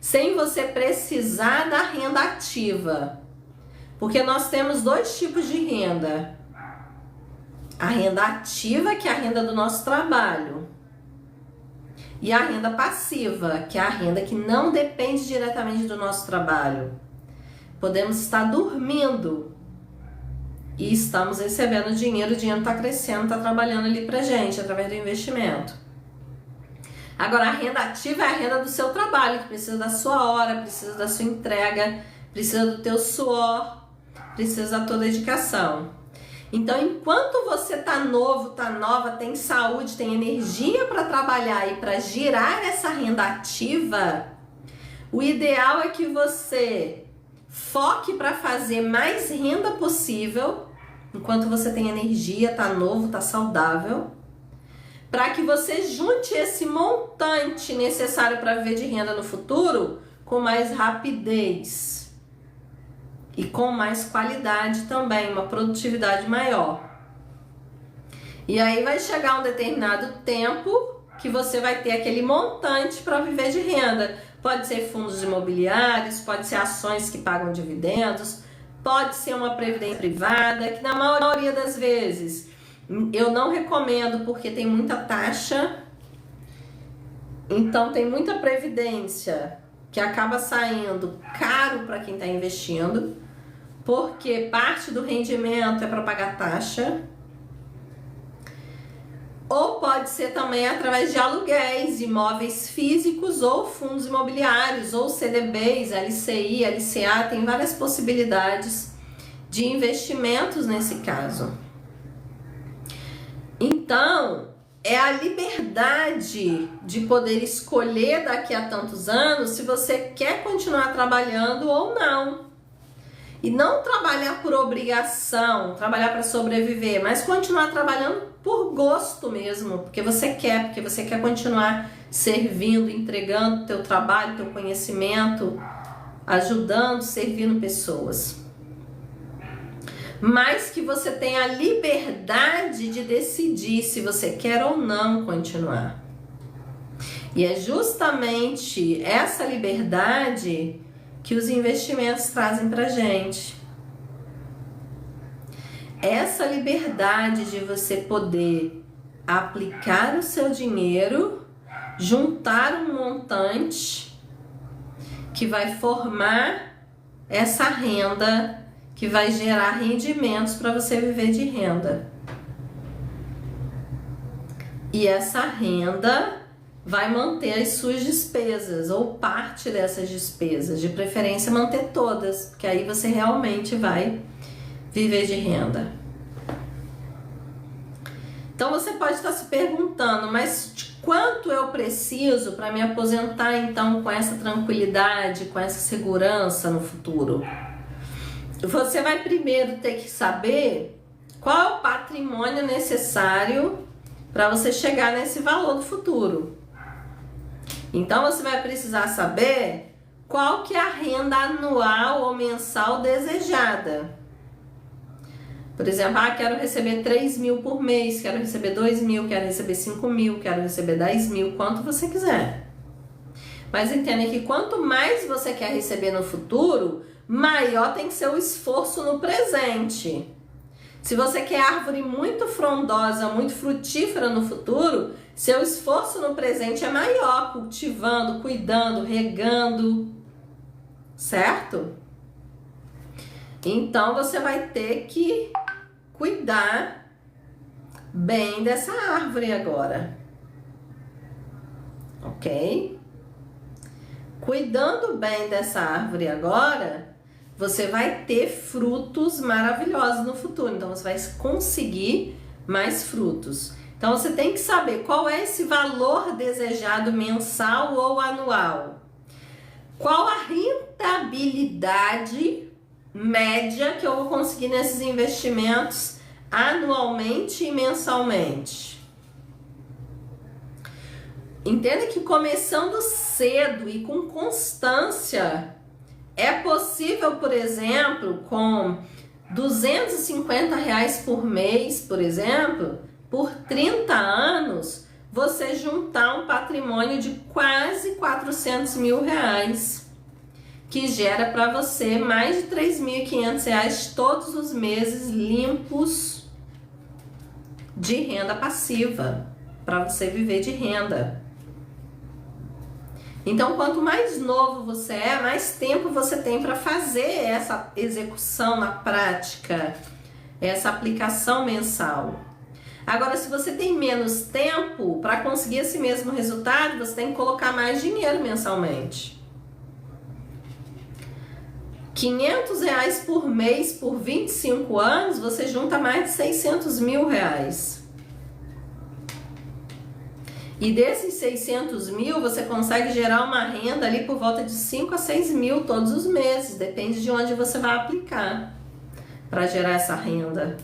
sem você precisar da renda ativa. Porque nós temos dois tipos de renda. A renda ativa, que é a renda do nosso trabalho, e a renda passiva, que é a renda que não depende diretamente do nosso trabalho. Podemos estar dormindo e estamos recebendo dinheiro, o dinheiro está crescendo, está trabalhando ali pra gente, através do investimento. Agora, a renda ativa é a renda do seu trabalho, que precisa da sua hora, precisa da sua entrega, precisa do teu suor, precisa da tua dedicação. Então, enquanto você tá novo, tá nova, tem saúde, tem energia para trabalhar e para girar essa renda ativa, o ideal é que você foque para fazer mais renda possível, enquanto você tem energia, tá novo, tá saudável, para que você junte esse montante necessário para viver de renda no futuro com mais rapidez e com mais qualidade também, uma produtividade maior. E aí vai chegar um determinado tempo que você vai ter aquele montante para viver de renda. Pode ser fundos imobiliários, pode ser ações que pagam dividendos, pode ser uma previdência privada, que na maioria das vezes eu não recomendo porque tem muita taxa, então tem muita previdência que acaba saindo caro para quem está investindo, porque parte do rendimento é para pagar taxa. Ou pode ser também através de aluguéis, imóveis físicos ou fundos imobiliários, ou CDBs, LCI, LCA, tem várias possibilidades de investimentos nesse caso. Então, é a liberdade de poder escolher daqui a tantos anos se você quer continuar trabalhando ou não. E não trabalhar por obrigação, trabalhar para sobreviver, mas continuar trabalhando por gosto mesmo, porque você quer continuar servindo, entregando teu trabalho, teu conhecimento, ajudando, servindo pessoas. mas que você tenha a liberdade de decidir se você quer ou não continuar. E é justamente essa liberdade que os investimentos trazem pra gente. Essa liberdade de você poder aplicar o seu dinheiro, juntar um montante que vai formar essa renda, que vai gerar rendimentos para você viver de renda. E essa renda vai manter as suas despesas, ou parte dessas despesas, de preferência manter todas, porque aí você realmente vai viver de renda. Então você pode estar se perguntando, mas de quanto eu preciso para me aposentar então com essa tranquilidade, com essa segurança no futuro? Você vai primeiro ter que saber qual é o patrimônio necessário para você chegar nesse valor do futuro. Então você vai precisar saber qual que é a renda anual ou mensal desejada. Por exemplo, quero receber 3 mil por mês, quero receber 2 mil, quero receber 5 mil, quero receber 10 mil, quanto você quiser. Mas entenda que quanto mais você quer receber no futuro, maior tem que ser o esforço no presente. Se você quer árvore muito frondosa, muito frutífera no futuro, seu esforço no presente é maior, cultivando, cuidando, regando, certo? Então você vai ter que cuidar bem dessa árvore agora, ok? Cuidando bem dessa árvore agora, você vai ter frutos maravilhosos no futuro. Então você vai conseguir mais frutos. Então você tem que saber qual é esse valor desejado mensal ou anual. Qual a rentabilidade média que eu vou conseguir nesses investimentos anualmente e mensalmente. Entenda que começando cedo e com constância, é possível, por exemplo, com R$250 por mês, por exemplo, por 30 anos, você juntar um patrimônio de quase R$400 mil, que gera para você mais de R$3.500 todos os meses limpos de renda passiva, para você viver de renda. Então, quanto mais novo você é, mais tempo você tem para fazer essa execução na prática, essa aplicação mensal. Agora, se você tem menos tempo para conseguir esse mesmo resultado, você tem que colocar mais dinheiro mensalmente. R$500 por mês por 25 anos, você junta mais de R$600 mil. E desses 600 mil, você consegue gerar uma renda ali por volta de 5 a 6 mil todos os meses. Depende de onde você vai aplicar para gerar essa renda.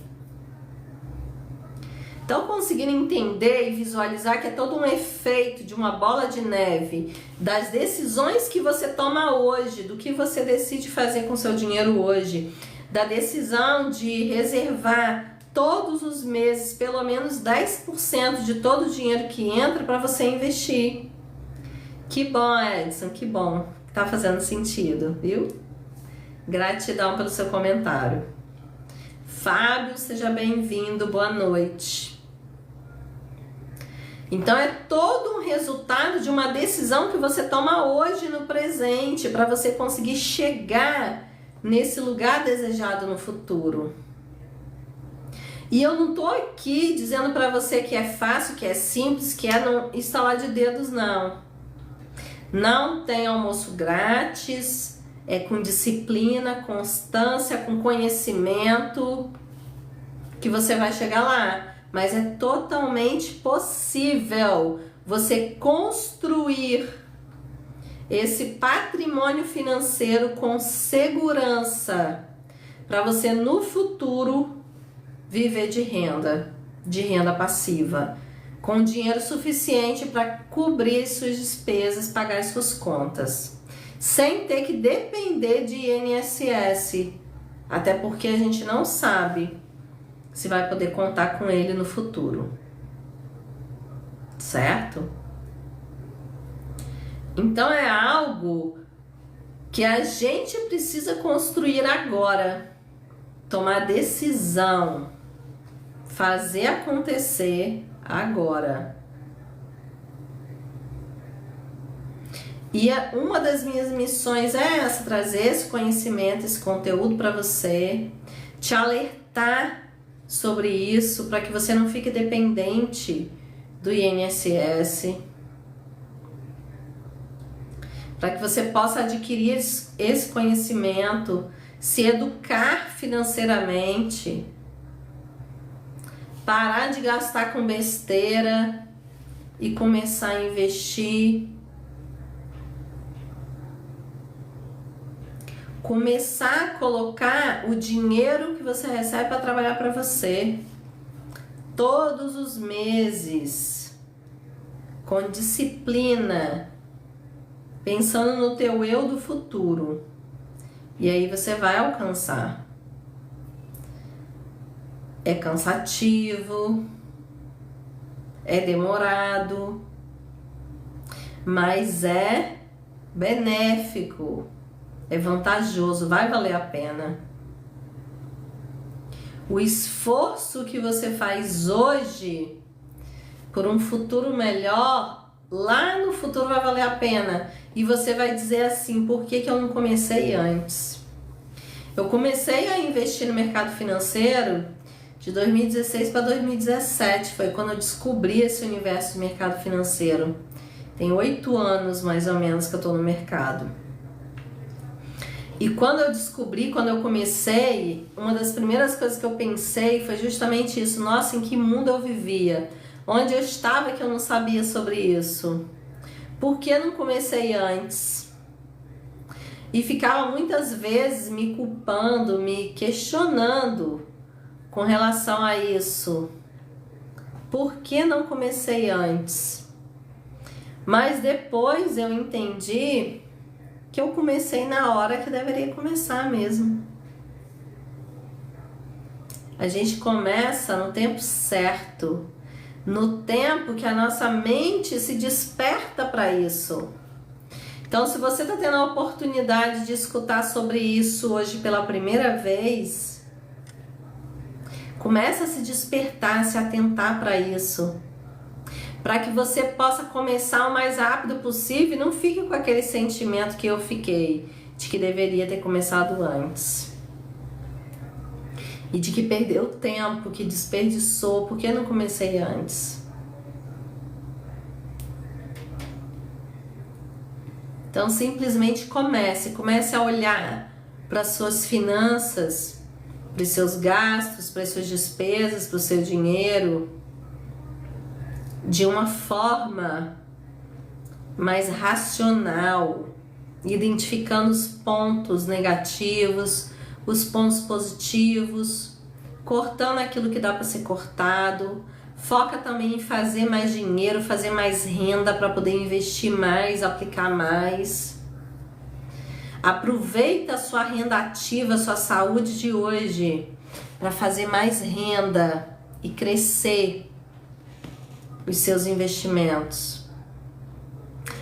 Então, conseguindo entender e visualizar que é todo um efeito de uma bola de neve, das decisões que você toma hoje, do que você decide fazer com seu dinheiro hoje, da decisão de reservar todos os meses pelo menos 10% de todo o dinheiro que entra para você investir. Que bom, Edson, que bom. Tá fazendo sentido, viu? Gratidão pelo seu comentário. Fábio, seja bem-vindo, boa noite. Então é todo um resultado de uma decisão que você toma hoje no presente para você conseguir chegar nesse lugar desejado no futuro. E eu não tô aqui dizendo para você que é fácil, que é simples, que é não estalar de dedos, não. Não tem almoço grátis, é com disciplina, constância, com conhecimento que você vai chegar lá. Mas é totalmente possível você construir esse patrimônio financeiro com segurança para você no futuro viver de renda passiva, com dinheiro suficiente para cobrir suas despesas, pagar suas contas, sem ter que depender de INSS Até porque a gente não sabe se vai poder contar com ele no futuro, certo? Então é algo que a gente precisa construir agora, tomar decisão, fazer acontecer agora. E uma das minhas missões é essa, trazer esse conhecimento, esse conteúdo para você, te alertar sobre isso, para que você não fique dependente do INSS, para que você possa adquirir esse conhecimento, se educar financeiramente, parar de gastar com besteira e começar a investir. Começar a colocar o dinheiro que você recebe para trabalhar para você todos os meses, com disciplina, pensando no teu eu do futuro. E aí você vai alcançar. É cansativo, é demorado, mas é benéfico. É vantajoso, vai valer a pena. O esforço que você faz hoje por um futuro melhor, lá no futuro vai valer a pena. E você vai dizer assim, por que eu não comecei antes? Eu comecei a investir no mercado financeiro de 2016 para 2017. Foi quando eu descobri esse universo de mercado financeiro. Tem 8 anos mais ou menos que eu estou no mercado. E quando eu descobri, quando eu comecei, uma das primeiras coisas que eu pensei foi justamente isso. Nossa, em que mundo eu vivia? Onde eu estava que eu não sabia sobre isso? Por que não comecei antes? E ficava muitas vezes me culpando, me questionando com relação a isso. Por que não comecei antes? Mas depois eu entendi que eu comecei na hora que deveria começar mesmo. A gente começa no tempo certo, no tempo que a nossa mente se desperta para isso. Então, se você está tendo a oportunidade de escutar sobre isso hoje pela primeira vez, começa a se despertar, a se atentar para isso, para que você possa começar o mais rápido possível e não fique com aquele sentimento que eu fiquei, de que deveria ter começado antes. E de que perdeu tempo, que desperdiçou, por que não comecei antes? Então simplesmente comece a olhar para as suas finanças, para os seus gastos, para as suas despesas, para o seu dinheiro, de uma forma mais racional, identificando os pontos negativos, os pontos positivos, cortando aquilo que dá para ser cortado. Foca também em fazer mais dinheiro, fazer mais renda para poder investir mais, aplicar mais. Aproveita a sua renda ativa, a sua saúde de hoje para fazer mais renda e crescer os seus investimentos.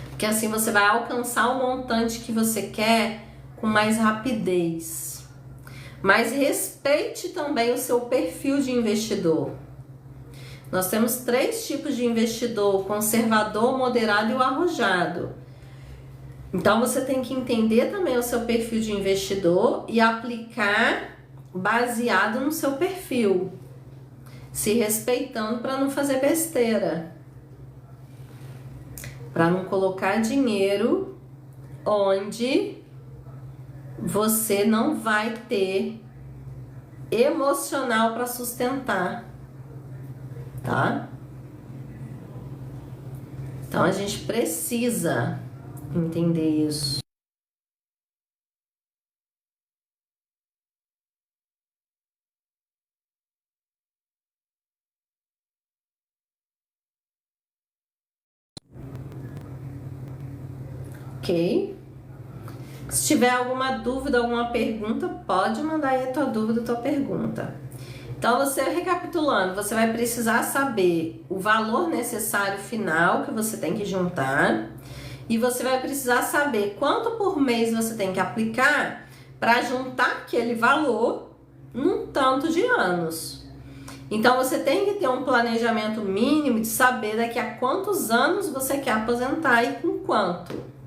Porque assim você vai alcançar o montante que você quer com mais rapidez. Mas respeite também o seu perfil de investidor. Nós temos 3 tipos de investidor: o conservador, o moderado e o arrojado. Então você tem que entender também o seu perfil de investidor e aplicar baseado no seu perfil, se respeitando para não fazer besteira, para não colocar dinheiro onde você não vai ter emocional para sustentar, tá? Então a gente precisa entender isso. Ok? Se tiver alguma dúvida, alguma pergunta, pode mandar aí a tua dúvida, a tua pergunta. Então, você recapitulando, você vai precisar saber o valor necessário final que você tem que juntar e você vai precisar saber quanto por mês você tem que aplicar para juntar aquele valor num tanto de anos. Então, você tem que ter um planejamento mínimo de saber daqui a quantos anos você quer aposentar e com quanto.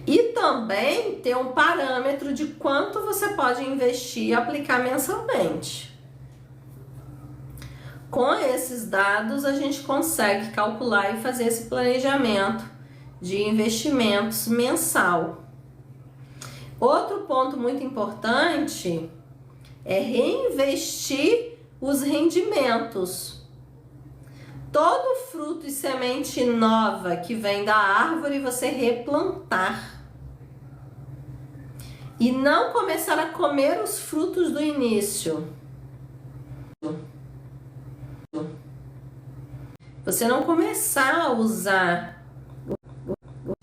E também ter um parâmetro de quanto você pode investir e aplicar mensalmente. Com esses dados, a gente consegue calcular e fazer esse planejamento de investimentos mensal. Outro ponto muito importante é reinvestir os rendimentos. Todo fruto e semente nova que vem da árvore, você replantar. E não começar a comer os frutos do início. Você não começar a usar.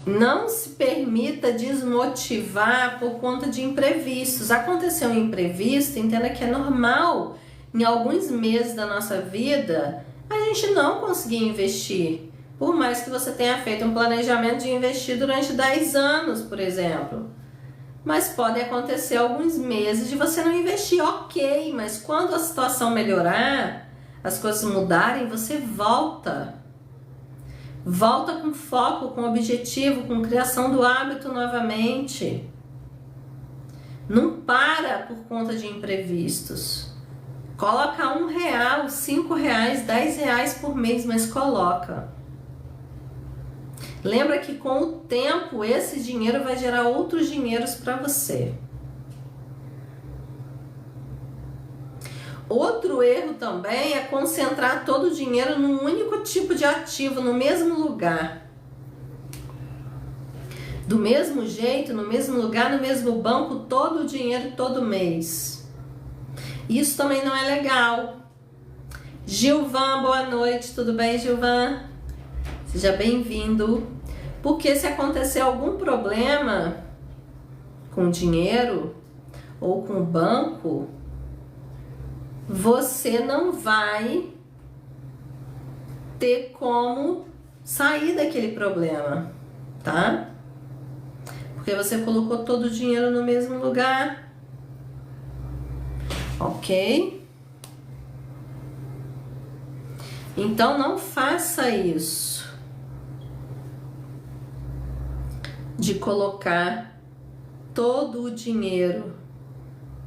Não se permita desmotivar por conta de imprevistos. Aconteceu um imprevisto, entenda que é normal. Em alguns meses da nossa vida, a gente não conseguir investir. Por mais que você tenha feito um planejamento de investir durante 10 anos, por exemplo. Mas pode acontecer alguns meses de você não investir, ok, mas quando a situação melhorar, as coisas mudarem, você volta. Volta com foco, com objetivo, com criação do hábito novamente. Não para por conta de imprevistos. Coloca R$1, R$5, R$10 por mês, mas coloca. Lembra que com o tempo esse dinheiro vai gerar outros dinheiros para você. Outro erro também é concentrar todo o dinheiro num único tipo de ativo, no mesmo lugar. Do mesmo jeito, no mesmo lugar, no mesmo banco, todo o dinheiro todo mês. Isso também não é legal. Gilvan, boa noite, tudo bem, Gilvan? Seja bem-vindo. Porque se acontecer algum problema com o dinheiro ou com o banco, você não vai ter como sair daquele problema, tá? Porque você colocou todo o dinheiro no mesmo lugar. Ok? Então não faça isso. De colocar todo o dinheiro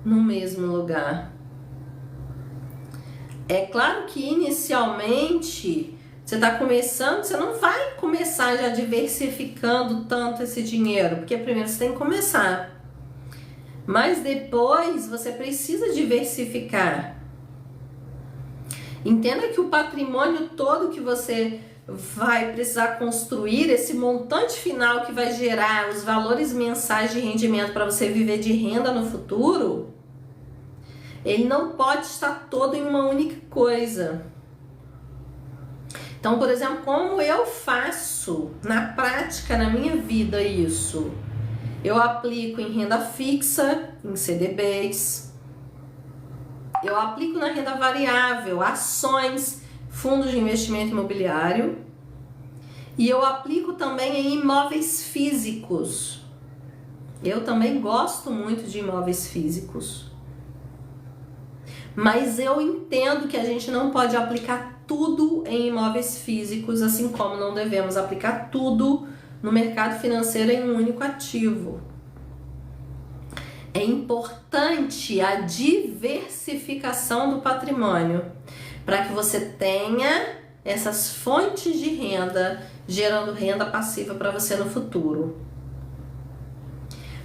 no mesmo lugar. É claro que inicialmente você está começando, você não vai começar já diversificando tanto esse dinheiro, porque primeiro você tem que começar. Mas depois você precisa diversificar. Entenda que o patrimônio todo que você vai precisar construir, esse montante final que vai gerar os valores mensais de rendimento para você viver de renda no futuro, ele não pode estar todo em uma única coisa. Então, por exemplo, como eu faço na prática, na minha vida isso? Eu aplico em renda fixa, em CDBs, eu aplico na renda variável, ações, fundos de investimento imobiliário, e eu aplico também em imóveis físicos. Eu também gosto muito de imóveis físicos. Mas eu entendo que a gente não pode aplicar tudo em imóveis físicos, assim como não devemos aplicar tudo no mercado financeiro em um único ativo. É importante a diversificação do patrimônio, para que você tenha essas fontes de renda, gerando renda passiva para você no futuro.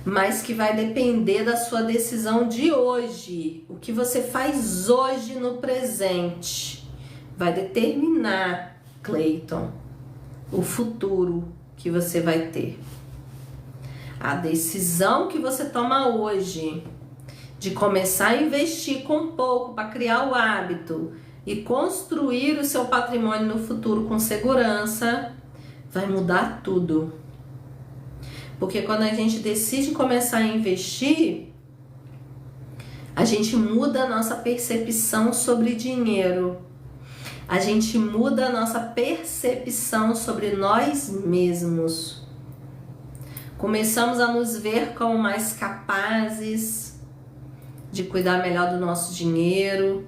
Mas que vai depender da sua decisão de hoje. O que você faz hoje no presente vai determinar, Cleiton, o futuro que você vai ter. A decisão que você toma hoje de começar a investir com pouco para criar o hábito e construir o seu patrimônio no futuro com segurança vai mudar tudo. Porque quando a gente decide começar a investir, a gente muda a nossa percepção sobre dinheiro. A gente muda a nossa percepção sobre nós mesmos. Começamos a nos ver como mais capazes de cuidar melhor do nosso dinheiro.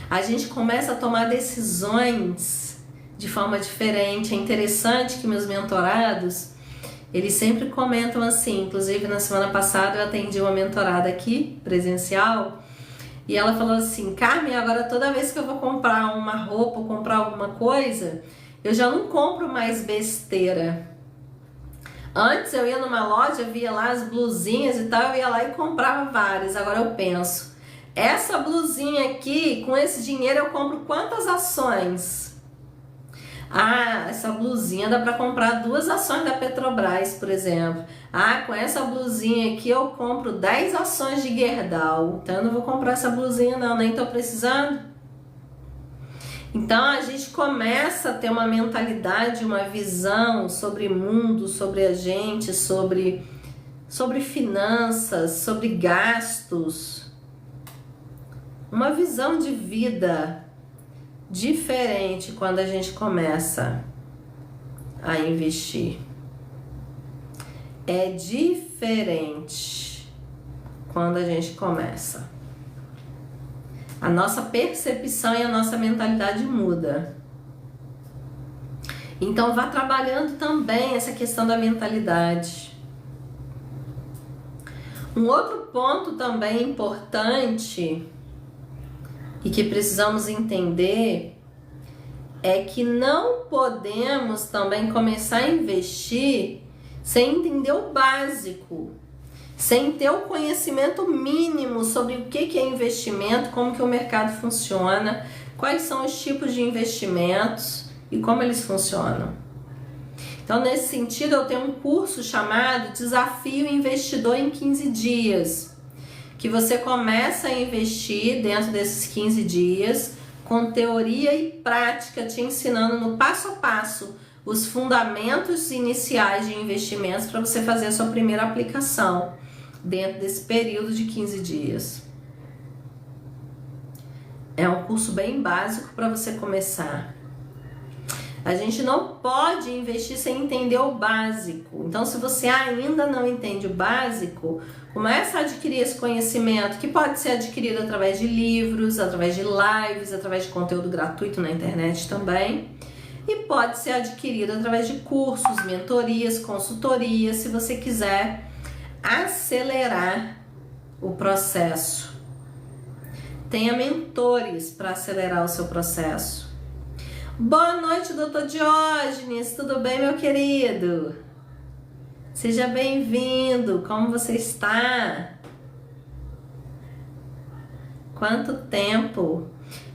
A gente começa a tomar decisões de forma diferente. É interessante que meus mentorados, eles sempre comentam assim. Inclusive na semana passada eu atendi uma mentorada aqui, presencial, e ela falou assim: Carmen, agora toda vez que eu vou comprar uma roupa ou comprar alguma coisa, eu já não compro mais besteira. Antes eu ia numa loja, via lá as blusinhas e tal, eu ia lá e comprava várias. Agora eu penso, essa blusinha aqui, com esse dinheiro eu compro quantas ações? Ah, essa blusinha dá para comprar 2 ações da Petrobras, por exemplo. Ah, com essa blusinha aqui eu compro 10 ações de Gerdau. Então eu não vou comprar essa blusinha não, nem tô precisando. Então a gente começa a ter uma mentalidade, uma visão sobre mundo, sobre a gente, sobre finanças, sobre gastos. Uma visão de vida diferente quando a gente começa a investir. É diferente quando a gente começa. A nossa percepção e a nossa mentalidade muda. Então vá trabalhando também essa questão da mentalidade. Um outro ponto também importante e que precisamos entender é que não podemos também começar a investir sem entender o básico, sem ter o conhecimento mínimo sobre o que é investimento, como que o mercado funciona, quais são os tipos de investimentos e como eles funcionam. Então, nesse sentido, eu tenho um curso chamado Desafio Investidor em 15 Dias, que você começa a investir dentro desses 15 dias, com teoria e prática, te ensinando no passo a passo os fundamentos iniciais de investimentos para você fazer a sua primeira aplicação dentro desse período de 15 dias. É um curso bem básico para você começar. A gente não pode investir sem entender o básico. Então, se você ainda não entende o básico, começa a adquirir esse conhecimento, que pode ser adquirido através de livros, através de lives, através de conteúdo gratuito na internet também. E pode ser adquirido através de cursos, mentorias, consultorias, se você quiser acelerar o processo. Tenha mentores para acelerar o seu processo. Boa noite, doutor Diógenes, tudo bem, meu querido? Seja bem-vindo, como você está? Quanto tempo?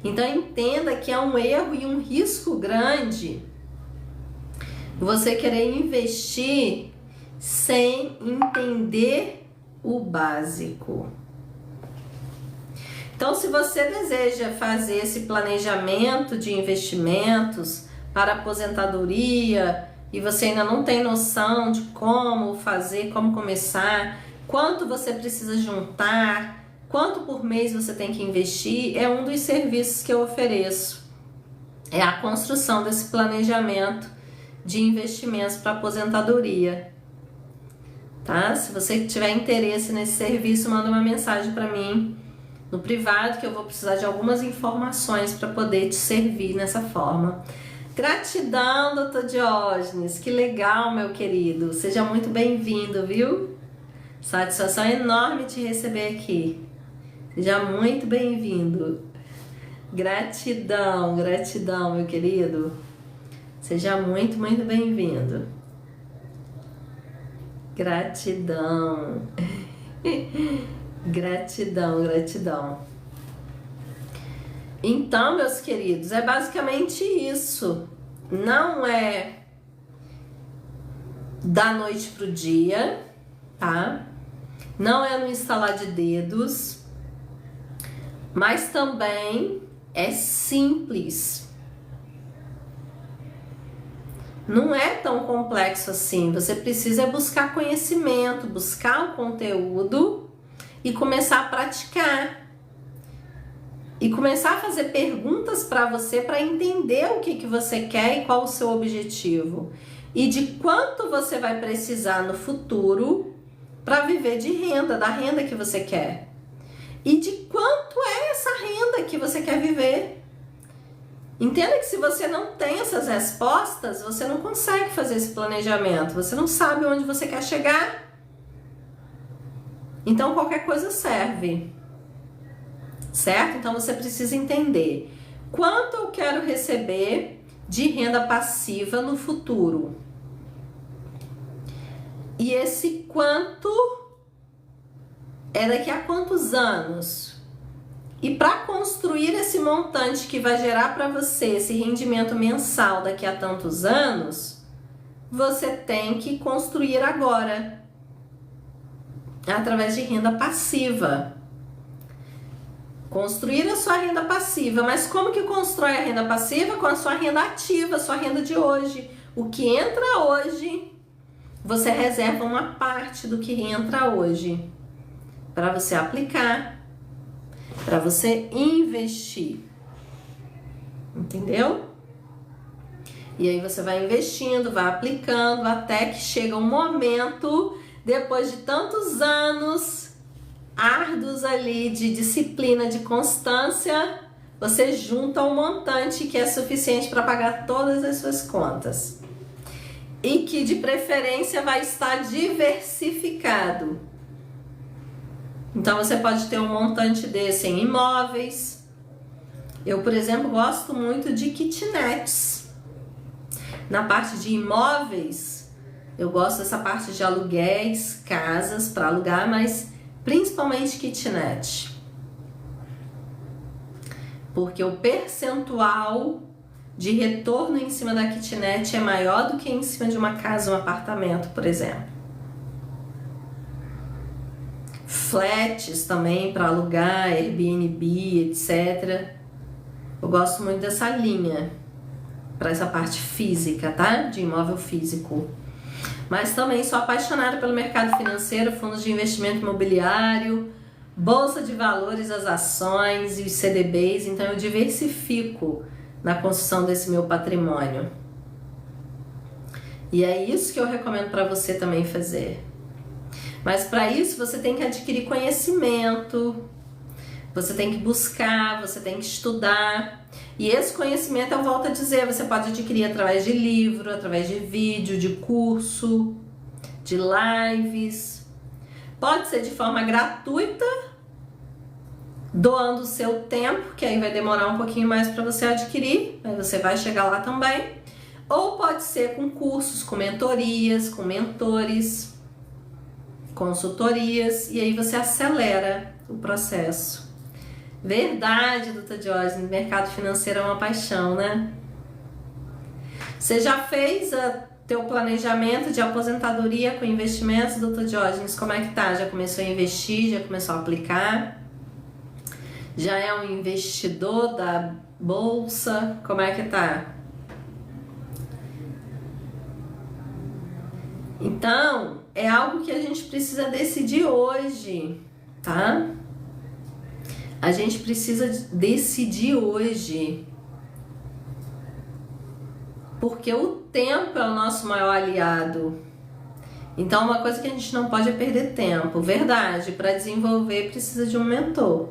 Então entenda que é um erro e um risco grande você querer investir sem entender o básico. Então, se você deseja fazer esse planejamento de investimentos para aposentadoria e você ainda não tem noção de como fazer, como começar, quanto você precisa juntar, quanto por mês você tem que investir, é um dos serviços que eu ofereço. É a construção desse planejamento de investimentos para aposentadoria. Tá? Se você tiver interesse nesse serviço, manda uma mensagem para mim no privado, que eu vou precisar de algumas informações para poder te servir nessa forma. Gratidão, doutor Diógenes, que legal, meu querido, seja muito bem-vindo, viu? Satisfação enorme te receber aqui, seja muito bem-vindo. Gratidão, gratidão, meu querido, seja muito, muito bem-vindo. Gratidão. Gratidão, gratidão. Então, meus queridos, é basicamente isso. Não é da noite pro dia, tá? Não é no instalar de dedos, mas também é simples. Não é tão complexo assim. Você precisa buscar conhecimento, buscar o conteúdo e começar a praticar. E começar a fazer perguntas para você para entender o que você quer e qual o seu objetivo. E de quanto você vai precisar no futuro para viver de renda, da renda que você quer. E de quanto é essa renda que você quer viver. Entenda que se você não tem essas respostas, você não consegue fazer esse planejamento. Você não sabe onde você quer chegar. Então qualquer coisa serve. Certo? Então você precisa entender quanto eu quero receber de renda passiva no futuro. E esse quanto é daqui a quantos anos? E para construir esse montante que vai gerar para você esse rendimento mensal daqui a tantos anos, você tem que construir agora, através de renda passiva. Construir a sua renda passiva. Mas como que constrói a renda passiva? Com a sua renda ativa, a sua renda de hoje. O que entra hoje, você reserva uma parte do que entra hoje para você aplicar, para você investir. Entendeu? E aí você vai investindo, vai aplicando, até que chega um momento, depois de tantos anos árduos ali de disciplina, de constância, você junta um montante que é suficiente para pagar todas as suas contas. E que de preferência vai estar diversificado. Então você pode ter um montante desse em imóveis. Eu, por exemplo, gosto muito de kitnets. Na parte de imóveis, eu gosto dessa parte de aluguéis, casas para alugar, mas principalmente kitnet. Porque o percentual de retorno em cima da kitnet é maior do que em cima de uma casa, um apartamento, por exemplo. Flats também para alugar, Airbnb, etc. Eu gosto muito dessa linha para essa parte física, tá? De imóvel físico. Mas também sou apaixonada pelo mercado financeiro, fundos de investimento imobiliário, bolsa de valores, as ações e os CDBs. Então eu diversifico na construção desse meu patrimônio. E é isso que eu recomendo para você também fazer. Mas para isso você tem que adquirir conhecimento, você tem que buscar, você tem que estudar. E esse conhecimento, eu volto a dizer, você pode adquirir através de livro, através de vídeo, de curso, de lives. Pode ser de forma gratuita, doando o seu tempo, que aí vai demorar um pouquinho mais para você adquirir, aí você vai chegar lá também. Ou pode ser com cursos, com mentorias, com mentores, consultorias, e aí você acelera o processo. Verdade, doutor Diógenes, mercado financeiro é uma paixão, né? Você já fez teu planejamento de aposentadoria com investimentos, doutor Diógenes? Como é que tá? Já começou a investir? Já começou a aplicar? Já é um investidor da bolsa? Como é que tá? Então, é algo que a gente precisa decidir hoje, tá? A gente precisa decidir hoje. Porque o tempo é o nosso maior aliado. Então, uma coisa que a gente não pode é perder tempo. Verdade, para desenvolver precisa de um mentor.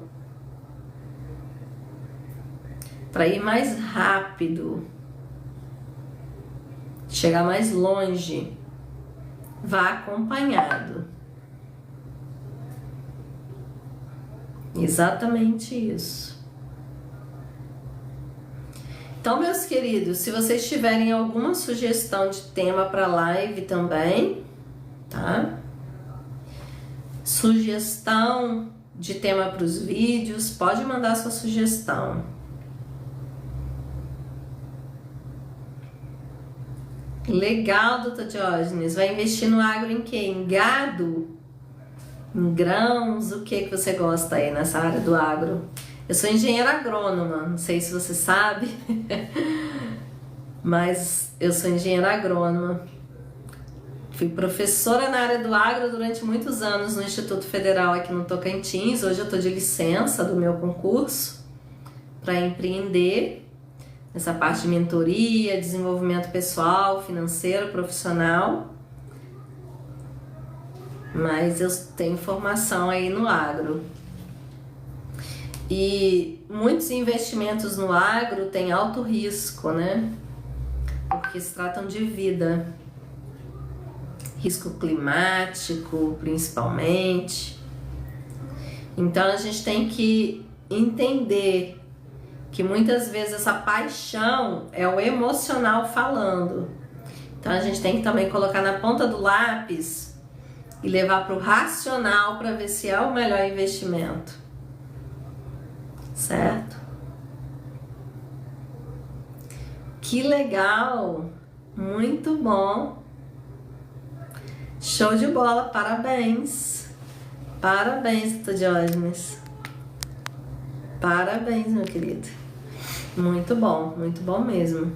Para ir mais rápido. Chegar mais longe. Vá acompanhado. Exatamente isso. Então, meus queridos, se vocês tiverem alguma sugestão de tema para live também, tá? Sugestão de tema para os vídeos, pode mandar sua sugestão. Legal, doutor Diógenes. Vai investir no agro em quê? Em gado? Em grãos? O que você gosta aí nessa área do agro? Eu sou engenheira agrônoma, não sei se você sabe. mas eu sou engenheira agrônoma. Fui professora na área do agro durante muitos anos no Instituto Federal aqui no Tocantins. Hoje eu estou de licença do meu concurso para empreender nessa parte de mentoria, desenvolvimento pessoal, financeiro, profissional. Mas eu tenho formação aí no agro. E muitos investimentos no agro têm alto risco, né? Porque se tratam de vida. Risco climático, principalmente. Então a gente tem que entender que muitas vezes essa paixão é o emocional falando. Então a gente tem que também colocar na ponta do lápis e levar para o racional para ver se é o melhor investimento. Certo? Que legal! Muito bom! Show de bola, parabéns! Parabéns, Diógenes! Parabéns, meu querido! Muito bom mesmo.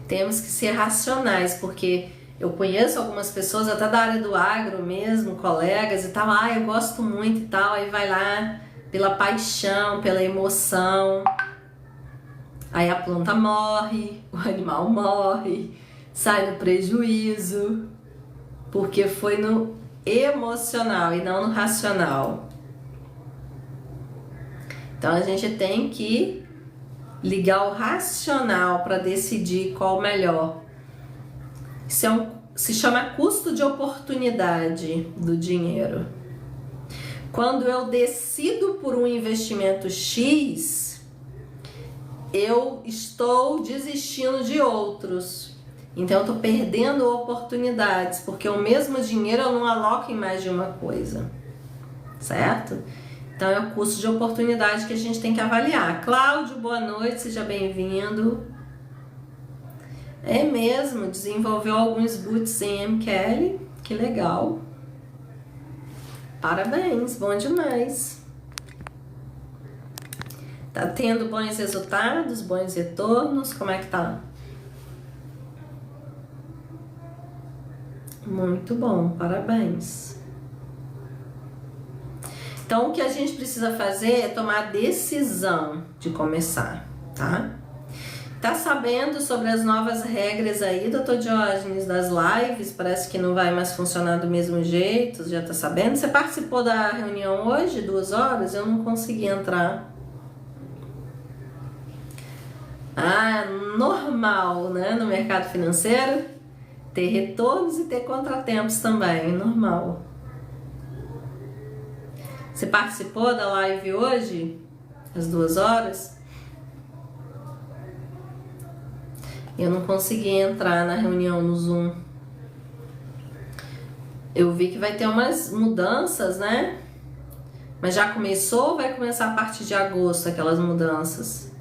Temos que ser racionais, porque eu conheço algumas pessoas, até da área do agro mesmo, colegas e tal, eu gosto muito e tal, aí vai lá pela paixão, pela emoção, aí a planta morre, o animal morre, sai no prejuízo, porque foi no emocional e não no racional. Então a gente tem que ligar o racional para decidir qual o melhor. Isso se chama custo de oportunidade do dinheiro. Quando eu decido por um investimento X, eu estou desistindo de outros. Então eu estou perdendo oportunidades, porque o mesmo dinheiro eu não aloco em mais de uma coisa, certo? Então é o custo de oportunidade que a gente tem que avaliar. Cláudio, boa noite, seja bem-vindo. É mesmo, desenvolveu alguns boots em MQL, que legal. Parabéns, bom demais. Tá tendo bons resultados, bons retornos, como é que tá? Muito bom, parabéns. Então, o que a gente precisa fazer é tomar a decisão de começar, tá? Tá sabendo sobre as novas regras aí, doutor Diógenes, das lives? Parece que não vai mais funcionar do mesmo jeito, já tá sabendo? Você participou da reunião hoje, 2 horas? Eu não consegui entrar. Normal, né? No mercado financeiro, ter retornos e ter contratempos também, normal. Você participou da live hoje, às 2 horas? Eu não consegui entrar na reunião no Zoom. Eu vi que vai ter umas mudanças, né? Mas já começou ou vai começar a partir de agosto aquelas mudanças?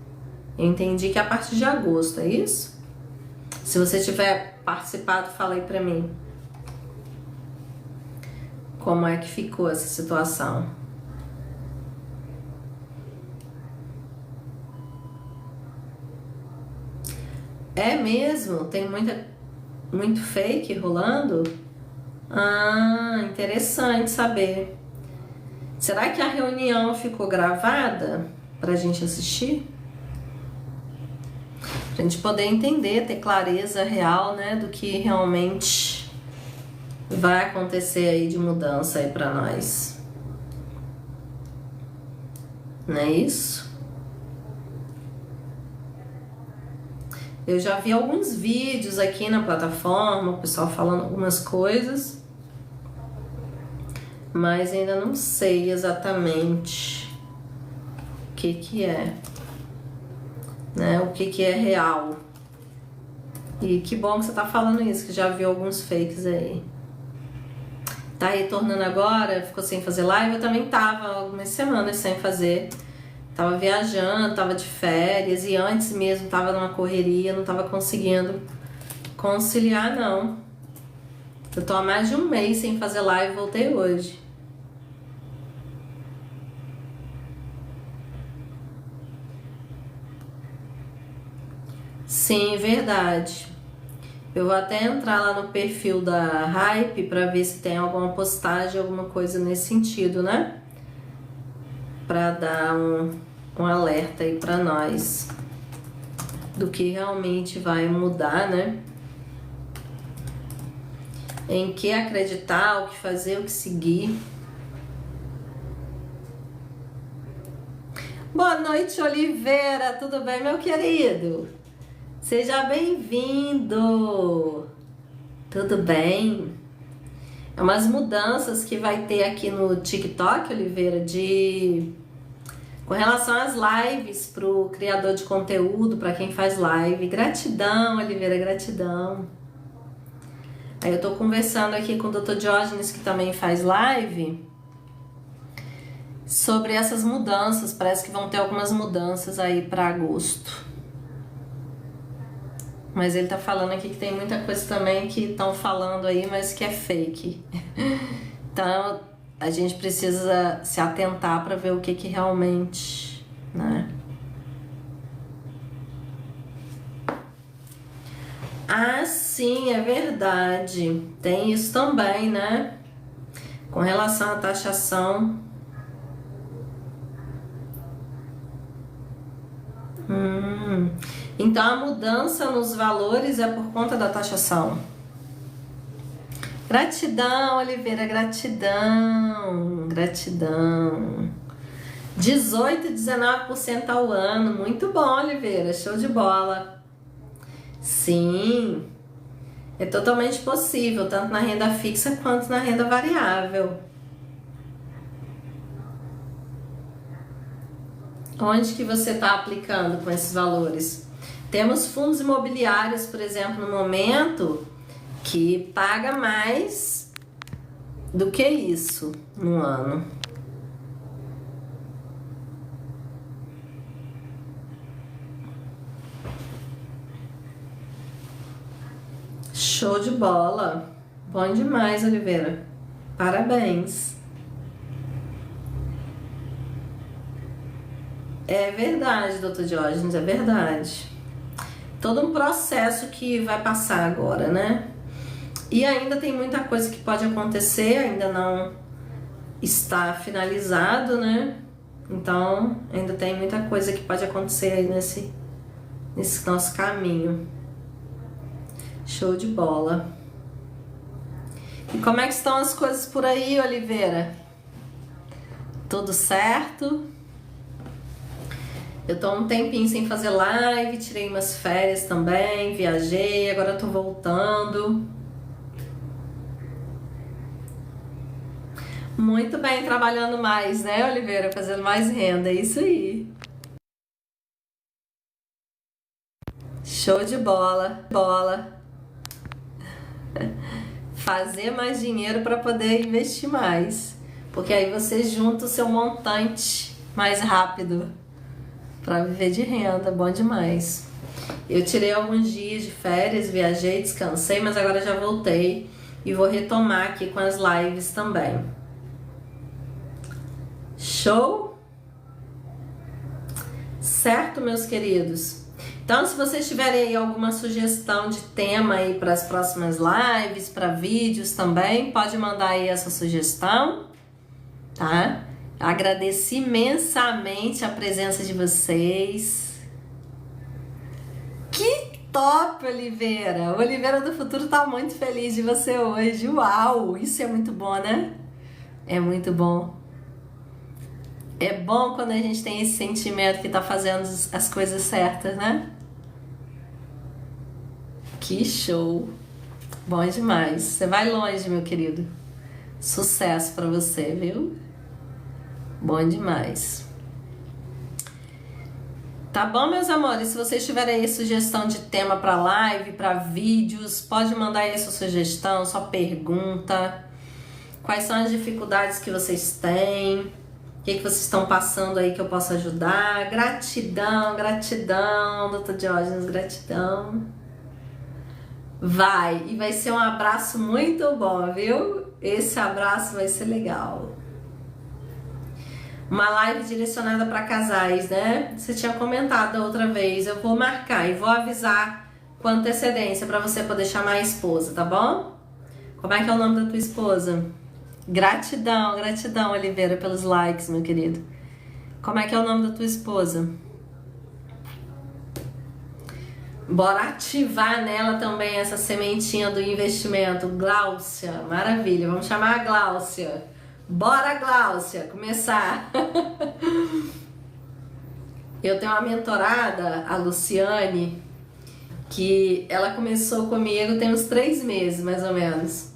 Eu entendi que é a partir de agosto, é isso? Se você tiver participado, fala aí pra mim. Como é que ficou essa situação? É mesmo? Tem muito fake rolando? Interessante saber. Será que a reunião ficou gravada pra gente assistir? Pra gente poder entender, ter clareza real, né, do que realmente vai acontecer aí de mudança aí pra nós. Não é isso? Eu já vi alguns vídeos aqui na plataforma, o pessoal falando algumas coisas, mas ainda não sei exatamente o que é, né? O que é real. E que bom que você tá falando isso, que já viu alguns fakes aí. Tá retornando agora, ficou sem fazer live, eu também tava algumas semanas sem fazer. Tava viajando, tava de férias e antes mesmo tava numa correria, não tava conseguindo conciliar não. Eu tô há mais de um mês sem fazer live, voltei hoje. Sim, verdade. Eu vou até entrar lá no perfil da Hype para ver se tem alguma postagem, alguma coisa nesse sentido, né? Para dar um alerta aí para nós do que realmente vai mudar, né? Em que acreditar, o que fazer, o que seguir. Boa noite, Oliveira. Tudo bem, meu querido? Seja bem-vindo. Tudo bem? É umas mudanças que vai ter aqui no TikTok, Oliveira, com relação às lives para o criador de conteúdo, para quem faz live. Gratidão, Oliveira, gratidão. Aí eu tô conversando aqui com o Dr. Diógenes, que também faz live, sobre essas mudanças. Parece que vão ter algumas mudanças aí para agosto. Mas ele tá falando aqui que tem muita coisa também que estão falando aí, mas que é fake. Então a gente precisa se atentar para ver o que realmente, né? Ah, sim, é verdade. Tem isso também, né? Com relação à taxação. Então a mudança nos valores é por conta da taxação. Gratidão, Oliveira, gratidão, gratidão. 18 e 19% ao ano, muito bom, Oliveira, show de bola. Sim, é totalmente possível, tanto na renda fixa quanto na renda variável. Onde que você está aplicando com esses valores? Temos fundos imobiliários, por exemplo, no momento, que paga mais do que isso no ano. Show de bola! Bom demais, Oliveira. Parabéns. É verdade, doutor Diógenes, é verdade. Todo um processo que vai passar agora, né? E ainda tem muita coisa que pode acontecer, ainda não está finalizado, né? Então, ainda tem muita coisa que pode acontecer aí nesse nosso caminho. Show de bola. E como é que estão as coisas por aí, Oliveira? Tudo certo? Eu tô um tempinho sem fazer live, tirei umas férias também, viajei, agora tô voltando. Muito bem, trabalhando mais, né, Oliveira? Fazendo mais renda, é isso aí. Show de bola, bola. Fazer mais dinheiro para poder investir mais, porque aí você junta o seu montante mais rápido para viver de renda, bom demais. Eu tirei alguns dias de férias, viajei, descansei, mas agora já voltei e vou retomar aqui com as lives também. Show? Certo, meus queridos? Então, se vocês tiverem aí alguma sugestão de tema aí para as próximas lives, para vídeos também, pode mandar aí essa sugestão, tá? Agradeci imensamente a presença de vocês. Que top, Oliveira! O Oliveira do Futuro tá muito feliz de você hoje. Uau! Isso é muito bom, né? É muito bom. É bom quando a gente tem esse sentimento que tá fazendo as coisas certas, né? Que show! Bom demais. Você vai longe, meu querido. Sucesso pra você, viu? Bom demais. Tá bom, meus amores? Se vocês tiverem aí sugestão de tema para live, para vídeos, pode mandar aí a sua sugestão, sua pergunta. Quais são as dificuldades que vocês têm? O que vocês estão passando aí que eu possa ajudar? Gratidão, gratidão, doutor Diógenes, gratidão. E vai ser um abraço muito bom, viu? Esse abraço vai ser legal. uma live direcionada para casais, né? Você tinha comentado da outra vez. Eu vou marcar e vou avisar com antecedência para você poder chamar a esposa, tá bom? Como é que é o nome da tua esposa? Gratidão, gratidão, Oliveira, pelos likes, meu querido. Como é que é o nome da tua esposa? Bora ativar nela também essa sementinha do investimento. Gláucia, maravilha. Vamos chamar a Gláucia. Bora, Gláucia, começar. Eu tenho uma mentorada, a Luciane, que ela começou comigo tem uns 3 meses, mais ou menos.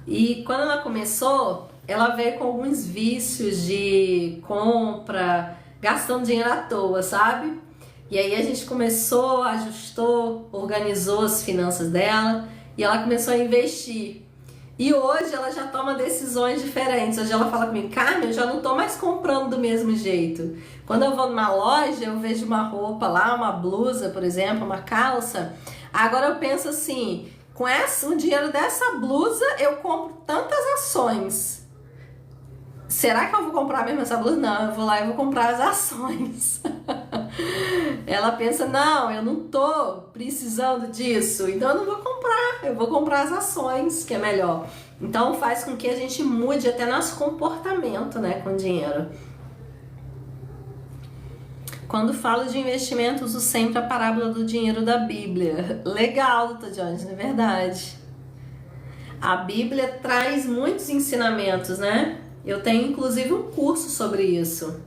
E quando ela começou, ela veio com alguns vícios de compra, gastando dinheiro à toa, sabe? E aí a gente começou, ajustou, organizou as finanças dela e ela começou a investir. E hoje ela já toma decisões diferentes. Hoje ela fala comigo, Carmen, eu já não tô mais comprando do mesmo jeito. Quando eu vou numa loja, eu vejo uma roupa lá, uma blusa, por exemplo, uma calça. Agora eu penso assim, com o dinheiro dessa blusa eu compro tantas ações. Será que eu vou comprar mesmo essa blusa? Não, eu vou lá e vou comprar as ações. Ela pensa, não, eu não tô precisando disso, então eu não vou comprar, eu vou comprar as ações, que é melhor. Então faz com que a gente mude até nosso comportamento, né, com dinheiro. Quando falo de investimento, uso sempre a parábola do dinheiro da Bíblia. Legal, doutor Jones, não é verdade? A Bíblia traz muitos ensinamentos, né? Eu tenho inclusive um curso sobre isso.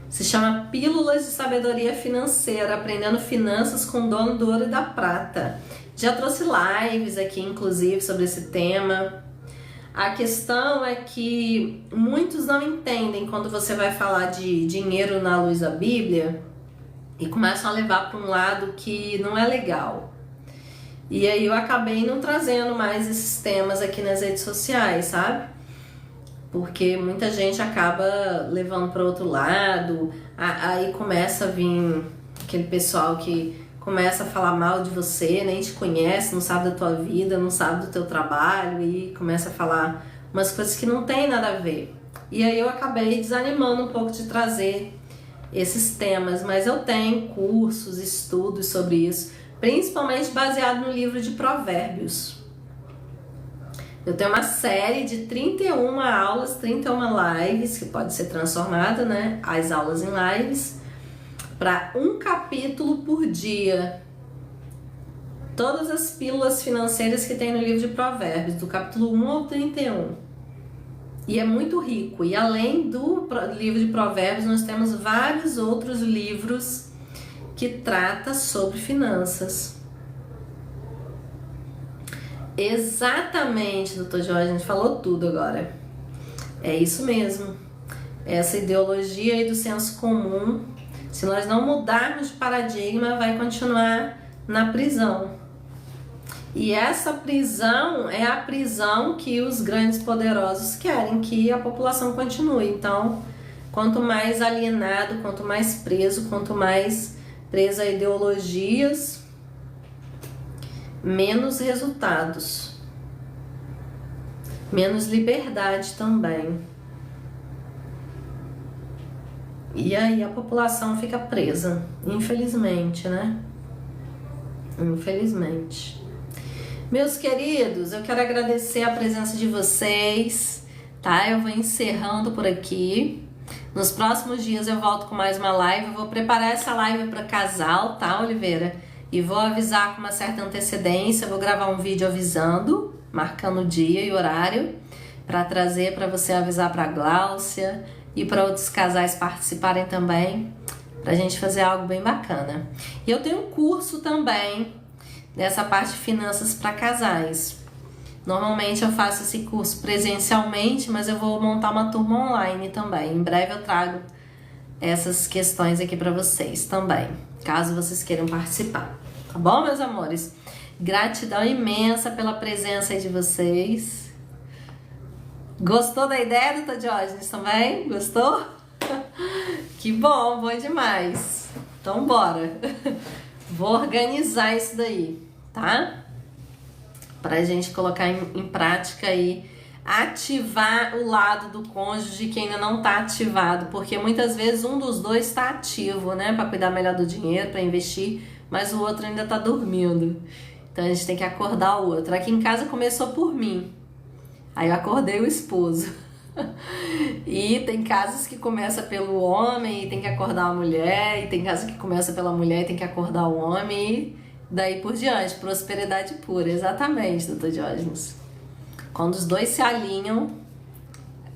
Se chama Pílulas de Sabedoria Financeira, aprendendo finanças com o dono do ouro e da prata. Já trouxe lives aqui, inclusive, sobre esse tema. A questão é que muitos não entendem quando você vai falar de dinheiro na luz da Bíblia e começam a levar para um lado que não é legal. E aí eu acabei não trazendo mais esses temas aqui nas redes sociais, sabe? Porque muita gente acaba levando para outro lado, aí começa a vir aquele pessoal que começa a falar mal de você, nem te conhece, não sabe da tua vida, não sabe do teu trabalho e começa a falar umas coisas que não tem nada a ver. E aí eu acabei desanimando um pouco de trazer esses temas, mas eu tenho cursos, estudos sobre isso, principalmente baseado no livro de Provérbios. Eu tenho uma série de 31 aulas, 31 lives, que pode ser transformada, né? As aulas em lives, para um capítulo por dia. Todas as pílulas financeiras que tem no livro de Provérbios, do capítulo 1 ao 31. E é muito rico. E além do livro de Provérbios, nós temos vários outros livros que tratam sobre finanças. Exatamente, doutor Jorge, a gente falou tudo agora. É isso mesmo. Essa ideologia aí do senso comum, se nós não mudarmos de paradigma, vai continuar na prisão. E essa prisão é a prisão que os grandes poderosos querem que a população continue. Então, quanto mais alienado, quanto mais preso a ideologias, menos resultados, menos liberdade também. E aí a população fica presa, infelizmente, né? Infelizmente. Meus queridos, eu quero agradecer a presença de vocês, tá? Eu vou encerrando por aqui. Nos próximos dias eu volto com mais uma live. Eu vou preparar essa live para casal, tá, Oliveira? E vou avisar com uma certa antecedência, vou gravar um vídeo avisando, marcando o dia e horário, para trazer para você avisar para a Gláucia e para outros casais participarem também, para a gente fazer algo bem bacana. E eu tenho um curso também dessa parte de finanças para casais. Normalmente eu faço esse curso presencialmente, mas eu vou montar uma turma online também. Em breve eu trago essas questões aqui para vocês também, caso vocês queiram participar. Tá bom, meus amores? Gratidão imensa pela presença aí de vocês. Gostou da ideia, doutor Diógenes, também? Gostou? Que bom, bom demais. Então, bora. Vou organizar isso daí, tá? Pra gente colocar em prática aí ativar o lado do cônjuge que ainda não tá ativado, porque muitas vezes um dos dois está ativo, né, para cuidar melhor do dinheiro, para investir, mas o outro ainda tá dormindo. Então a gente tem que acordar o outro. Aqui em casa começou por mim. Aí eu acordei o esposo. E tem casos que começa pelo homem e tem que acordar a mulher, e tem casos que começa pela mulher e tem que acordar o homem, e daí por diante, prosperidade pura, exatamente, doutor Diógenes. Quando os dois se alinham,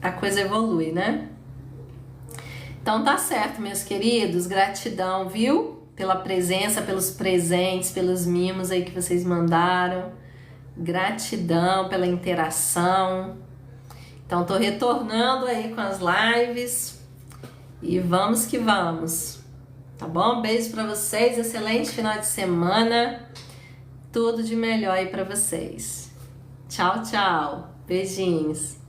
a coisa evolui, né? Então tá certo, meus queridos, gratidão, viu? Pela presença, pelos presentes, pelos mimos aí que vocês mandaram, gratidão pela interação. Então, tô retornando aí com as lives e vamos que vamos, tá bom? Beijo pra vocês, excelente final de semana, tudo de melhor aí pra vocês. Tchau, tchau, beijinhos.